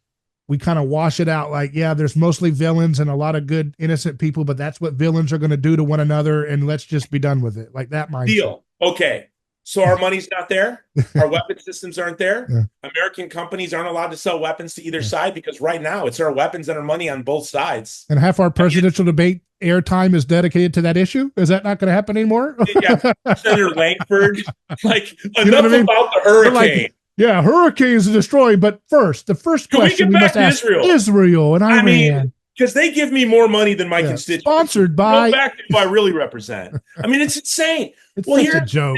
we kind of wash it out like, yeah, there's mostly villains and a lot of good innocent people, but that's what villains are going to do to one another, and let's just be done with it. Like that mindset. Deal. Okay. So our money's not there. Our weapon systems aren't there. Yeah. American companies aren't allowed to sell weapons to either side because right now it's our weapons and our money on both sides. And half our presidential debate airtime is dedicated to that issue. Is that not going to happen anymore? Yeah. Senator Langford, enough about the hurricane. Yeah, hurricanes are destroying. But the first question we must ask Israel and Iran. I mean, because they give me more money than my constituents. Sponsored by. Go back to who I really represent. I mean, it's insane. It's such a joke.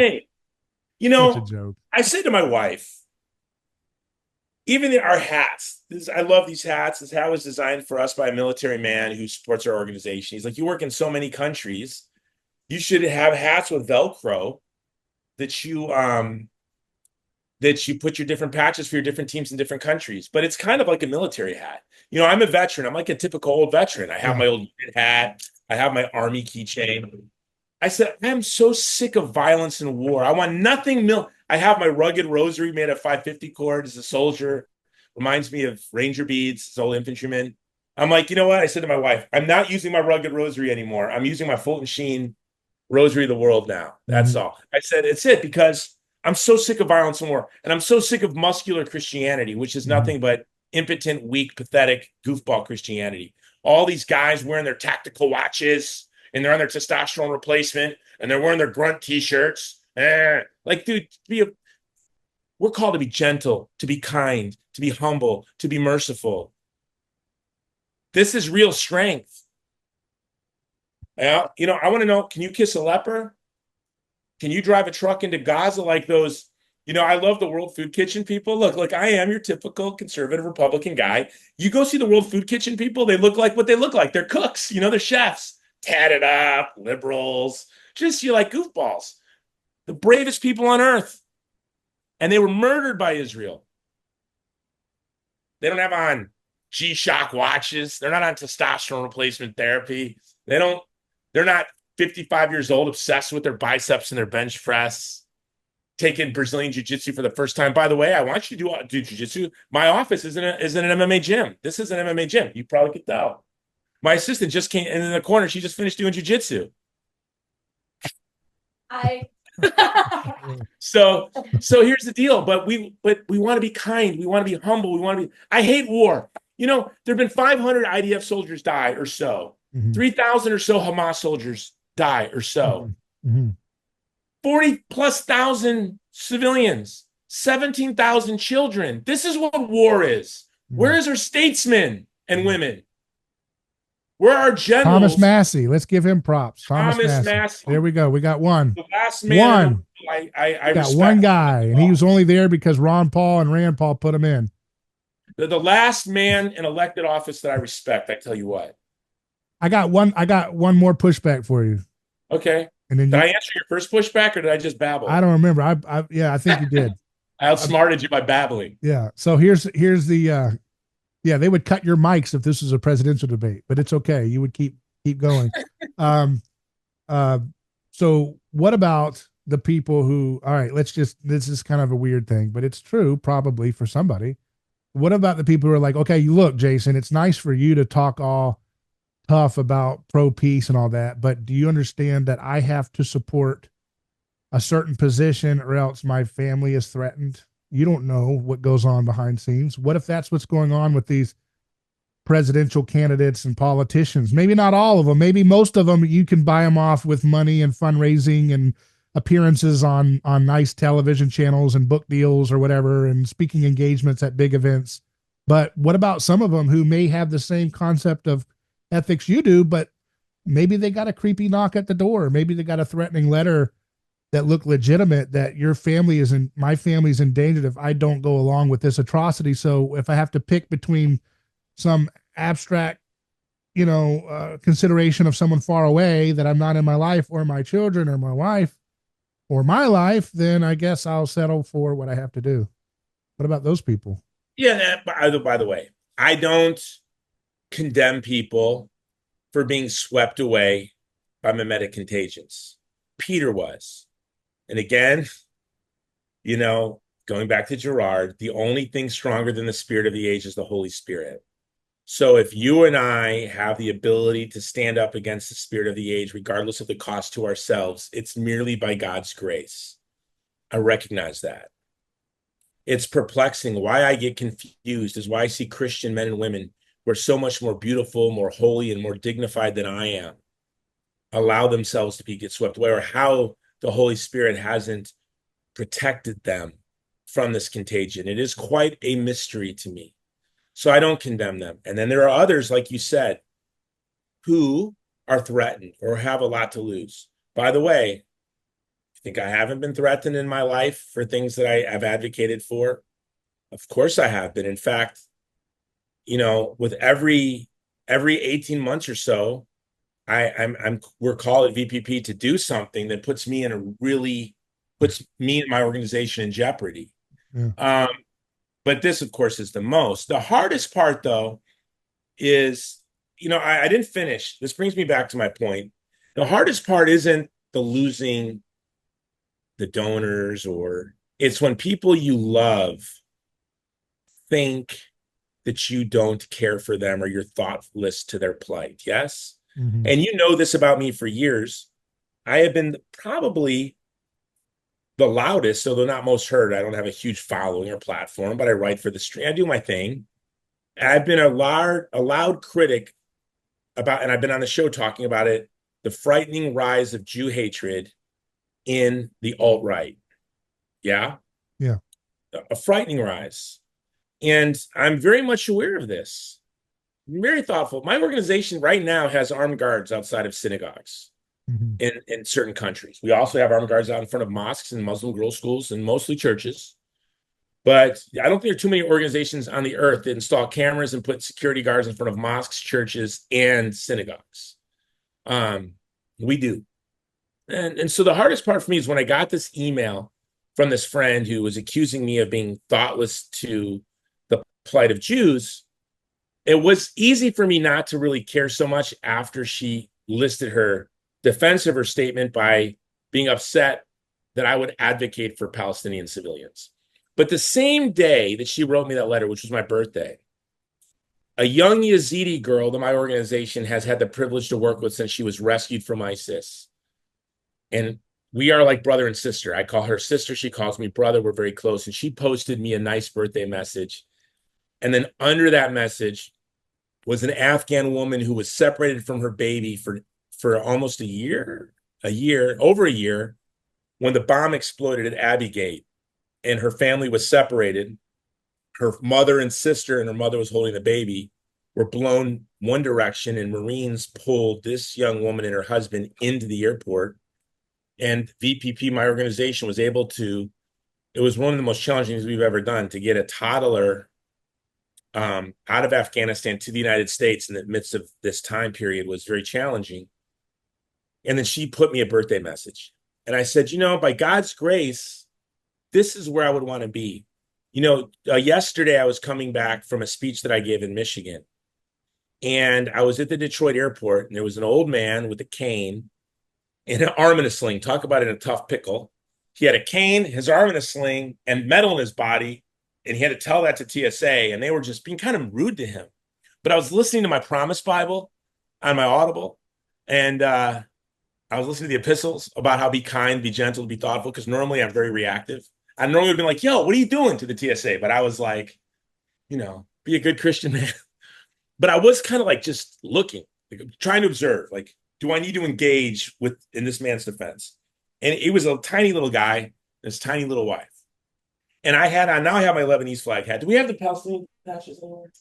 I said to my wife, even our hats, I love these hats. This hat was designed for us by a military man who supports our organization. He's like, you work in so many countries. You should have hats with Velcro that you put your different patches for your different teams in different countries. But it's kind of like a military hat. I'm a veteran. I'm like a typical old veteran. I have my old hat. I have my army keychain. I said, I'm so sick of violence and war. I want nothing. I have my rugged rosary made of 550 cord as a soldier. Reminds me of Ranger beads, as old infantryman. I'm like, you know what? I said to my wife, I'm not using my rugged rosary anymore. I'm using my Fulton Sheen Rosary of the World now. That's all. I said, it's it, because I'm so sick of violence and war. And I'm so sick of muscular Christianity, which is nothing but impotent, weak, pathetic, goofball Christianity. All these guys wearing their tactical watches, and they're on their testosterone replacement, and they're wearing their grunt t-shirts. Like, dude, we're called to be gentle, to be kind, to be humble, to be merciful. This is real strength. I want to know, can you kiss a leper? Can you drive a truck into Gaza like those? I love the World Food Kitchen people. Look, I am your typical conservative Republican guy. You go see the World Food Kitchen people, they look like what they look like. They're cooks, they're chefs. Tatted up, liberals, Just you like goofballs. The bravest people on earth. And they were murdered by Israel. They don't have on G-Shock watches. They're not on testosterone replacement therapy. They're not 55 years old, obsessed with their biceps and their bench press, taking Brazilian jiu-jitsu for the first time. By the way, I want you to do jiu-jitsu. My office isn't an MMA gym. This is an MMA gym. You probably could tell. My assistant just came in the corner. She just finished doing jiu-jitsu. So here's the deal. But we want to be kind. We want to be humble. I hate war. You know, there have been 500 IDF soldiers die or so. 3,000 or so Hamas soldiers die or so. 40,000+ civilians, 17,000 children. This is what war is. Where is our statesmen and women? Where are our generals? Thomas Massey. Let's give him props. Thomas Massey. There we go. We got one. The last man. I got one guy, and he was only there because Ron Paul and Rand Paul put him in. The last man in elected office that I respect. I tell you what. I got one more pushback for you. Okay. And then did I answer your first pushback, or did I just babble? I don't remember. I think you did. I outsmarted you by babbling. Yeah. So here's the they would cut your mics if this was a presidential debate, but it's okay. You would keep going. So what about the people who, all right, this is kind of a weird thing, but it's true probably for somebody. What about the people who are like, okay, look, Jason, it's nice for you to talk all tough about pro-peace and all that, but do you understand that I have to support a certain position or else my family is threatened? You don't know what goes on behind scenes. What if that's what's going on with these presidential candidates and politicians? Maybe not all of them. Maybe most of them, you can buy them off with money and fundraising and appearances on nice television channels and book deals or whatever, and speaking engagements at big events. But what about some of them who may have the same concept of ethics you do, but maybe they got a creepy knock at the door. Maybe they got a threatening letter that look legitimate, that my family's endangered if I don't go along with this atrocity. So if I have to pick between some abstract, consideration of someone far away that I'm not in my life, or my children or my wife or my life, then I guess I'll settle for what I have to do. What about those people? Yeah. By the way, I don't condemn people for being swept away by mimetic contagions. Peter was. And again, going back to Gerard, the only thing stronger than the spirit of the age is the Holy Spirit. So if you and I have the ability to stand up against the spirit of the age, regardless of the cost to ourselves, it's merely by God's grace. I recognize that. It's perplexing. Why I get confused is why I see Christian men and women who are so much more beautiful, more holy, and more dignified than I am allow themselves to get swept away, or how the Holy Spirit hasn't protected them from this contagion. It is quite a mystery to me. So I don't condemn them. And then there are others, like you said, who are threatened or have a lot to lose. By the way, I think I haven't been threatened in my life for things that I have advocated for. Of course I have been. In fact, with every 18 months or so, we're called at VPP to do something that puts me and my organization in jeopardy. Yeah. But this, of course, is the most. The hardest part, though, is, I didn't finish. This brings me back to my point. The hardest part isn't the losing the donors, or it's when people you love think that you don't care for them or you're thoughtless to their plight. Yes. Mm-hmm. And you know this about me for years. I have been probably the loudest, although not most heard. I don't have a huge following or platform, but I write for the street. I do my thing. I've been a loud critic about, and I've been on the show talking about it, the frightening rise of Jew hatred in the alt-right. Yeah? Yeah. A frightening rise. And I'm very much aware of this. I'm very thoughtful. My organization right now has armed guards outside of synagogues in certain countries. We also have armed guards out in front of mosques and Muslim girls' schools and mostly churches. But I don't think there are too many organizations on the earth that install cameras and put security guards in front of mosques, churches, and synagogues. We do. And so the hardest part for me is when I got this email from this friend who was accusing me of being thoughtless to the plight of Jews. It was easy for me not to really care so much after she listed her defense of her statement by being upset that I would advocate for Palestinian civilians. But the same day that she wrote me that letter, which was my birthday, a young Yazidi girl that my organization has had the privilege to work with since she was rescued from ISIS. And we are like brother and sister. I call her sister. She calls me brother. We're very close. And she posted me a nice birthday message. And then under that message was an Afghan woman who was separated from her baby for almost over a year, when the bomb exploded at Abbey Gate and her family was separated. Her mother and sister, and her mother was holding the baby, were blown one direction, and Marines pulled this young woman and her husband into the airport. And VPP, my organization, was able to, it was one of the most challenging things we've ever done, to get a toddler out of Afghanistan to the United States in the midst of this time period was very challenging. And then she put me a birthday message. And I said, by God's grace, this is where I would want to be. Yesterday I was coming back from a speech that I gave in Michigan. And I was at the Detroit airport, and there was an old man with a cane and an arm in a sling. Talk about it in a tough pickle. He had a cane, his arm in a sling, and metal in his body. And he had to tell that to TSA, and they were just being kind of rude to him. But I was listening to my Promise Bible on my Audible, and I was listening to the epistles about how be kind, be gentle, be thoughtful, because normally I'm very reactive. I normally would have been like, yo, what are you doing to the TSA? But I was like, be a good Christian man. But I was kind of like just looking, like trying to observe, like, do I need to engage in this man's defense? And he was a tiny little guy, and his tiny little wife. And now I have my Lebanese flag hat. Do we have the Palestinian patches anywhere?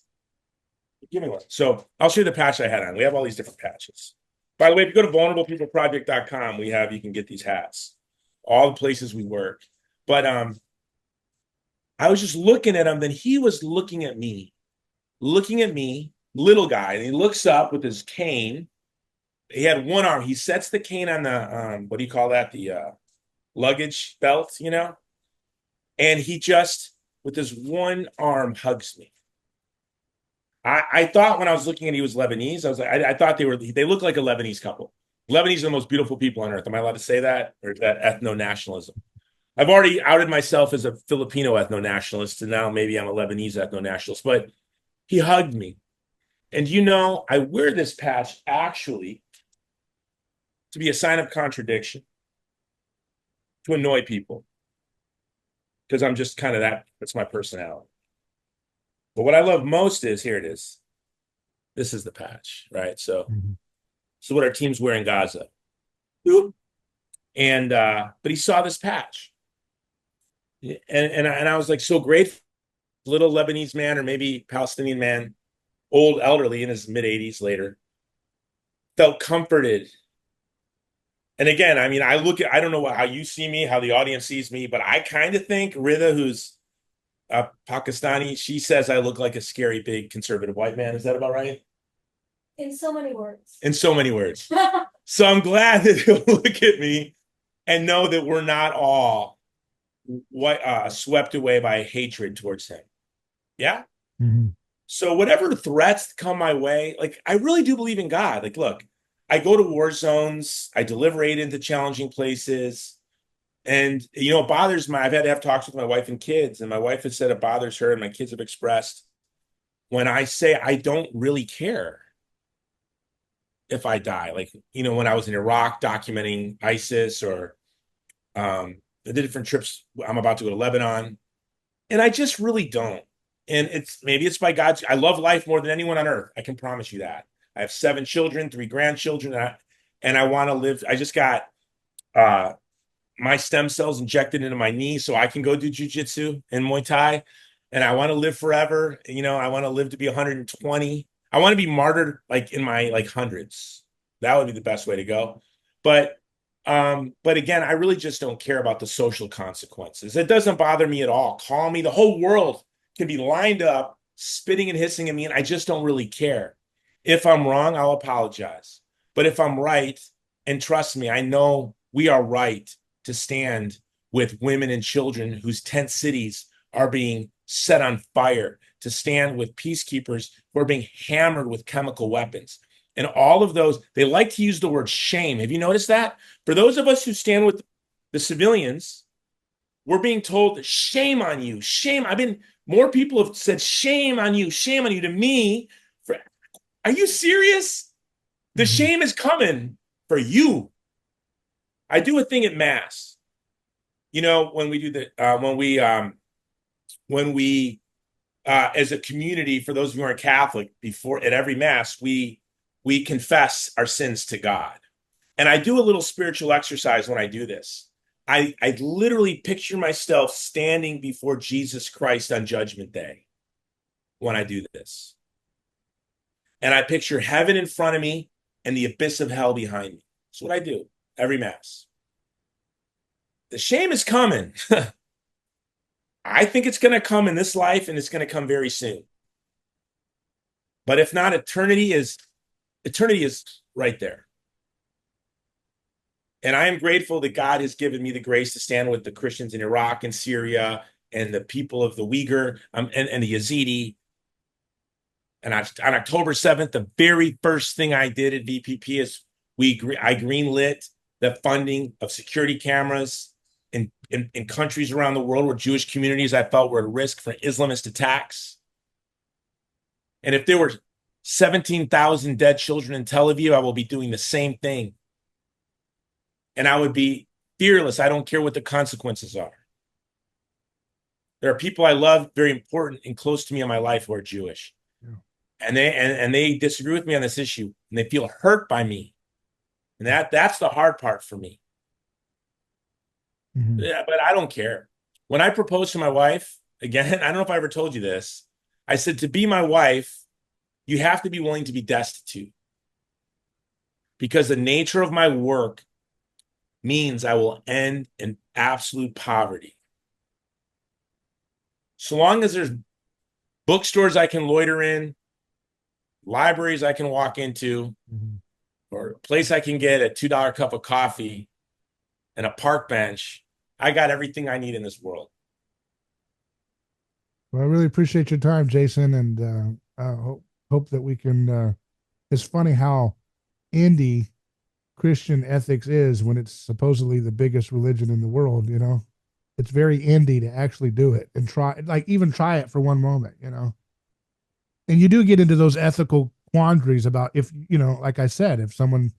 Give me one. So I'll show you the patch I had on. We have all these different patches. By the way, if you go to vulnerablepeopleproject.com, you can get these hats, all the places we work. But I was just looking at him, then he was looking at me, little guy, and he looks up with his cane. He had one arm. He sets the cane on the, what do you call that? The luggage belt, and he just, with his one arm, hugs me. I thought when I was looking at he was Lebanese, I was like, I thought they look like a Lebanese couple. Lebanese are the most beautiful people on earth. Am I allowed to say that? Or is that ethno-nationalism? I've already outed myself as a Filipino ethno-nationalist, and now maybe I'm a Lebanese ethno-nationalist. But he hugged me. And I wear this patch actually to be a sign of contradiction, to annoy people, because I'm just kind of that's my personality. But what I love most is, here it is. This is the patch, right? So, So what our team's wearing in Gaza. And but he saw this patch. And I was like so grateful. Little Lebanese man, or maybe Palestinian man, old, elderly, in his mid-80s later, felt comforted. And again, I mean, I don't know how you see me, how the audience sees me, but I kind of think Rida, who's Pakistani, she says I look like a scary, big, conservative white man. Is that about right? In so many words. In so many words. So I'm glad that he'll look at me and know that we're not all swept away by hatred towards him. Yeah? Mm-hmm. So whatever threats come my way, like, I really do believe in God. Like, look, I go to war zones, I deliberate into challenging places. And, it bothers I've had to have talks with my wife and kids, and my wife has said it bothers her, and my kids have expressed, when I say I don't really care if I die. Like, when I was in Iraq documenting ISIS, or the different trips, I'm about to go to Lebanon, and I just really don't. And maybe it's by God's. I love life more than anyone on earth. I can promise you that. I have 7 children, 3 grandchildren, and I want to live. I just got my stem cells injected into my knee so I can go do jujitsu and Muay Thai, and I want to live forever. I want to live to be 120. I want to be martyred like in my hundreds. That would be the best way to go. But again, I really just don't care about the social consequences. It doesn't bother me at all. Call me. The whole world can be lined up, spitting and hissing at me, and I just don't really care. If I'm wrong, I'll apologize. But if I'm right, and trust me, I know we are right to stand with women and children whose tent cities are being set on fire, to stand with peacekeepers who are being hammered with chemical weapons. And all of those, they like to use the word shame. Have you noticed that? For those of us who stand with the civilians, we're being told, shame on you, shame. More people have said, shame on you to me. Are you serious? The shame is coming for you. I do a thing at Mass. You know, when we do when we as a community, for those of you who aren't Catholic, before at every Mass, we confess our sins to God. And I do a little spiritual exercise when I do this. I literally picture myself standing before Jesus Christ on Judgment Day when I do this. And I picture heaven in front of me and the abyss of hell behind me. That's what I do every Mass. The shame is coming. I think it's going to come in this life, and it's going to come very soon. But if not, eternity is right there. And I am grateful that God has given me the grace to stand with the Christians in Iraq and Syria and the people of the Uyghur and the Yazidi. And on October 7th, the very first thing I did at VPP is I greenlit the funding of security cameras in countries around the world where Jewish communities I felt were at risk for Islamist attacks. And if there were 17,000 dead children in Tel Aviv, I will be doing the same thing. And I would be fearless. I don't care what the consequences are. There are people I love, very important and close to me in my life, who are Jewish. Yeah. And they disagree with me on this issue, and they feel hurt by me. And that's the hard part for me. Mm-hmm. Yeah, but I don't care. When I proposed to my wife, again, I don't know if I ever told you this, I said, to be my wife, you have to be willing to be destitute. Because the nature of my work means I will end in absolute poverty. So long as there's bookstores I can loiter in, libraries I can walk into, or a place I can get a $2 cup of coffee and a park bench, I got everything I need in this world. Well, I really appreciate your time, Jason, and I hope that we can. It's funny how indie Christian ethics is when it's supposedly the biggest religion in the world. You know, it's very indie to actually do it and try it for one moment. You know, and you do get into those ethical quandaries about if, you know, like I said, if someone,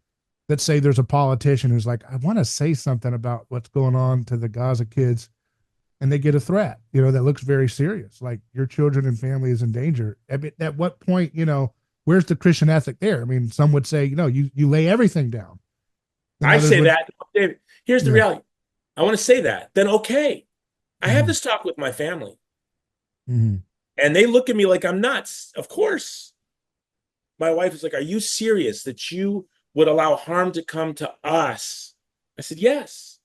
let's say there's a politician who's like, I want to say something about what's going on to the Gaza kids, and they get a threat, you know, that looks very serious, like your children and family is in danger. At what point, you know, where's the Christian ethic there? I mean, some would say, you know, you lay everything down. I say that. Here's the reality. I want to say that. Then, okay, I have this talk with my family. And they look at me like I'm nuts. Of course. My wife is like, are you serious that you would allow harm to come to us? I said, yes.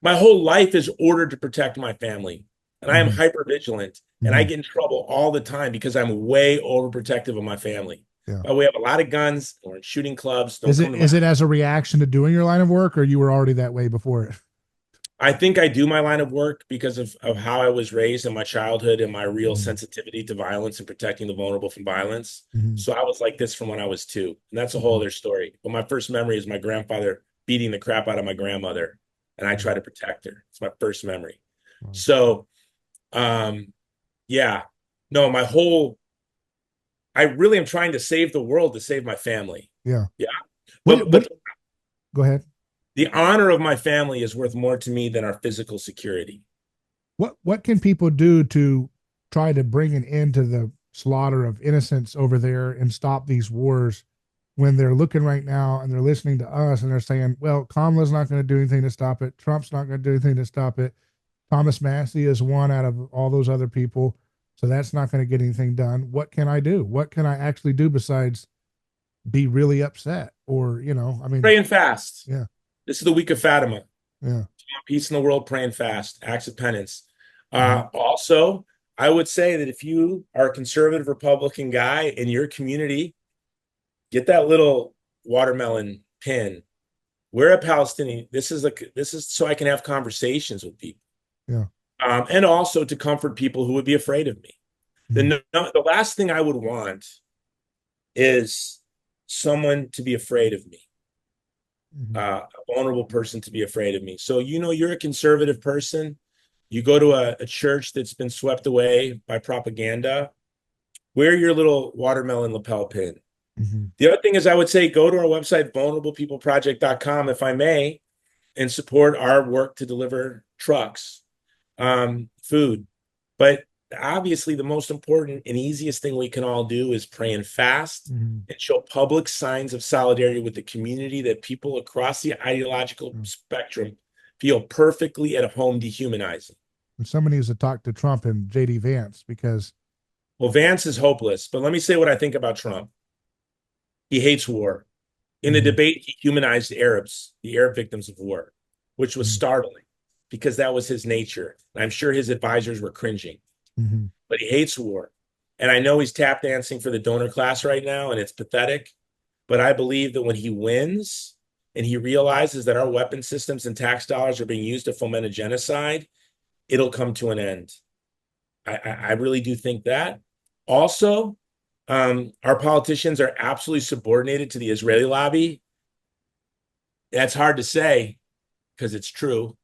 My whole life is ordered to protect my family. And I am hyper vigilant. And I get in trouble all the time because I'm way overprotective of my family. Yeah. But we have a lot of guns. We're in shooting clubs. Is it as a reaction to doing your line of work, or you were already that way before it? I think I do my line of work because of how I was raised in my childhood and my real sensitivity to violence and protecting the vulnerable from violence. So I was like this from when I was 2. And that's a whole other story. But my first memory is my grandfather beating the crap out of my grandmother. And I try to protect her. It's my first memory. So, yeah. No, I really am trying to save the world to save my family. Yeah. Yeah. But go ahead. The honor of my family is worth more to me than our physical security. What can people do to try to bring an end to the slaughter of innocents over there and stop these wars when they're looking right now and they're listening to us and they're saying, well, Kamala's not going to do anything to stop it. Trump's not going to do anything to stop it. Thomas Massey is one out of all those other people. So that's not going to get anything done. What can I do? What can I actually do besides be really upset? Or, you know, I mean, pray and fast. Yeah. This is the week of Fatima. Yeah. Peace in the world, pray and fast, acts of penance. Also, I would say that if you are a conservative Republican guy in your community, get that little watermelon pin we're a Palestinian. This is so I can have conversations with people. Yeah. And also to comfort people who would be afraid of me. The last thing I would want is someone to be afraid of me, a vulnerable person to be afraid of me. So, you're a conservative person. You go to a church that's been swept away by propaganda. Wear your little watermelon lapel pin. The other thing is, I would say go to our website, vulnerablepeopleproject.com, if I may, and support our work to deliver trucks, food. But obviously, the most important and easiest thing we can all do is pray and fast and show public signs of solidarity with the community that people across the ideological spectrum feel perfectly at home dehumanizing. And somebody needs to talk to Trump and JD Vance because. Well, Vance is hopeless, but let me say what I think about Trump. He hates war. In the debate, he humanized Arabs, the Arab victims of war, which was startling because that was his nature. And I'm sure his advisors were cringing, but he hates war. And I know he's tap dancing for the donor class right now, and it's pathetic. But I believe that when he wins and he realizes that our weapon systems and tax dollars are being used to foment a genocide, it'll come to an end. I really do think that. Also, our politicians are absolutely subordinated to the Israeli lobby. That's hard to say because it's true.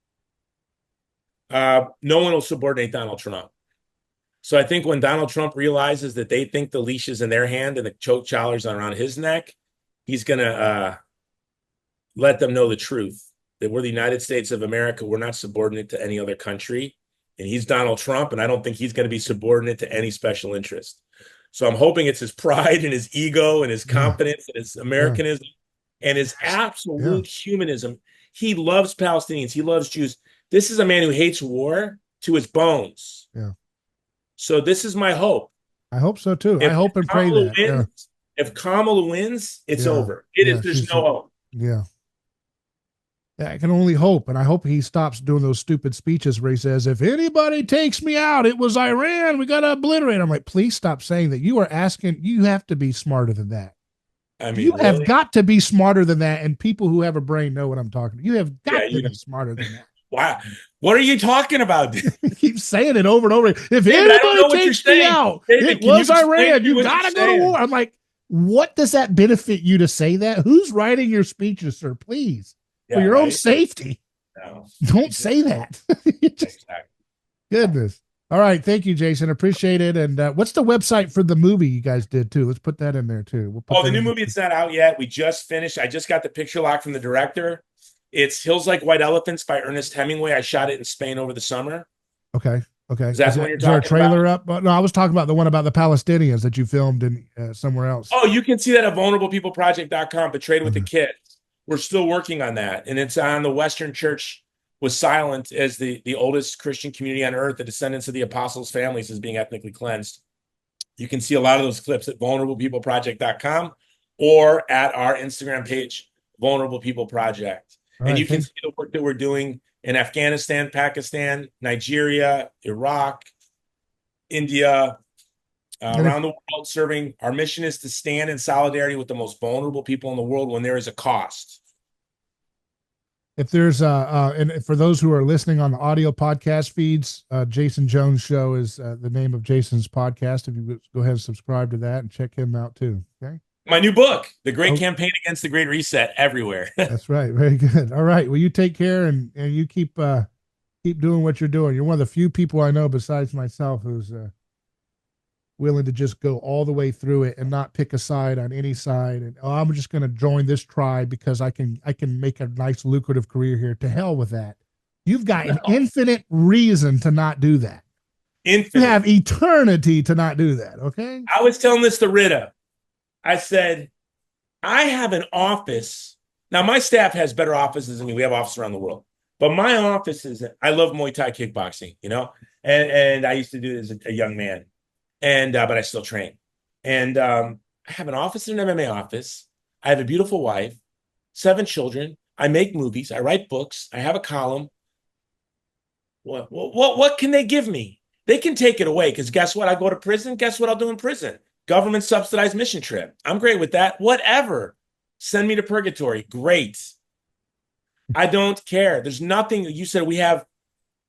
No one will subordinate Donald Trump. So I think when Donald Trump realizes that they think the leash is in their hand and the choke collars are around his neck, he's going to let them know the truth, that we're the United States of America. We're not subordinate to any other country. And he's Donald Trump, and I don't think he's going to be subordinate to any special interest. So I'm hoping it's his pride and his ego and his confidence and his Americanism and his absolute humanism. He loves Palestinians. He loves Jews. This is a man who hates war to his bones. Yeah. So this is my hope. I hope so too. I hope and pray that. Wins, if Kamala wins, it's over. There's no hope. Yeah. I can only hope, and I hope he stops doing those stupid speeches where he says, if anybody takes me out, it was Iran. We got to obliterate. I'm like, please stop saying that. You have to be smarter than that. I mean, you have got to be smarter than that, and people who have a brain know what I'm talking about. You have got to be smarter than that. Wow. What are you talking about? Keep saying it over and over. If anybody takes me out, it was Iran. You got to go to war. I'm like, what does that benefit you to say that? Who's writing your speeches, sir? Please. For your own safety. No. Don't say that. Goodness. All right. Thank you, Jason. Appreciate it. And what's the website for the movie you guys did too? Let's put that in there too. The new movie, it's not out yet. We just finished. I just got the picture lock from the director. It's Hills Like White Elephants by Ernest Hemingway. I shot it in Spain over the summer. Okay. Is that what you're talking about? Is there a trailer up? No, I was talking about the one about the Palestinians that you filmed in somewhere else. Oh, you can see that at vulnerablepeopleproject.com, Betrayed with the Kids. We're still working on that. And it's on the Western Church was silent as the oldest Christian community on earth, the descendants of the apostles' families is being ethnically cleansed. You can see a lot of those clips at vulnerablepeopleproject.com or at our Instagram page, Vulnerable People Project. And you can see the work that we're doing in Afghanistan, Pakistan, Nigeria, Iraq, India, around the world serving. Our mission is to stand in solidarity with the most vulnerable people in the world when there is a cost. If there's and for those who are listening on the audio podcast feeds, Jason Jones Show is the name of Jason's podcast. If you would go ahead and subscribe to that and check him out too. Okay. My new book, The Great Campaign Against the Great Reset, everywhere. That's right. Very good. All right. Well, you take care and you keep doing what you're doing. You're one of the few people I know besides myself who's willing to just go all the way through it and not pick a side on any side. And I'm just going to join this tribe because I can make a nice lucrative career here. To hell with that. You've got an infinite reason to not do that. Infinite. You have eternity to not do that. Okay. I was telling this to Rita. I said, I have an office. Now my staff has better offices than me. We have offices around the world, but my office is, I love Muay Thai kickboxing, and I used to do this as a young man. But I still train. And I have an office in an MMA office. I have a beautiful wife, 7 children. I make movies. I write books. I have a column. What can they give me? They can take it away because guess what? I go to prison. Guess what I'll do in prison? Government subsidized mission trip. I'm great with that. Whatever. Send me to purgatory. Great. I don't care. There's nothing. You said we have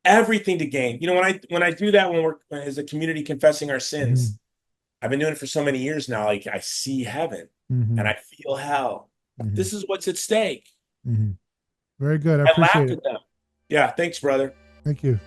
everything to gain. You know, when I do that, when we're as a community confessing our sins, I've been doing it for so many years now. Like I see heaven and I feel hell. This is what's at stake. Very good. I I appreciate laughed it. at them. Yeah, thanks, brother. Thank you.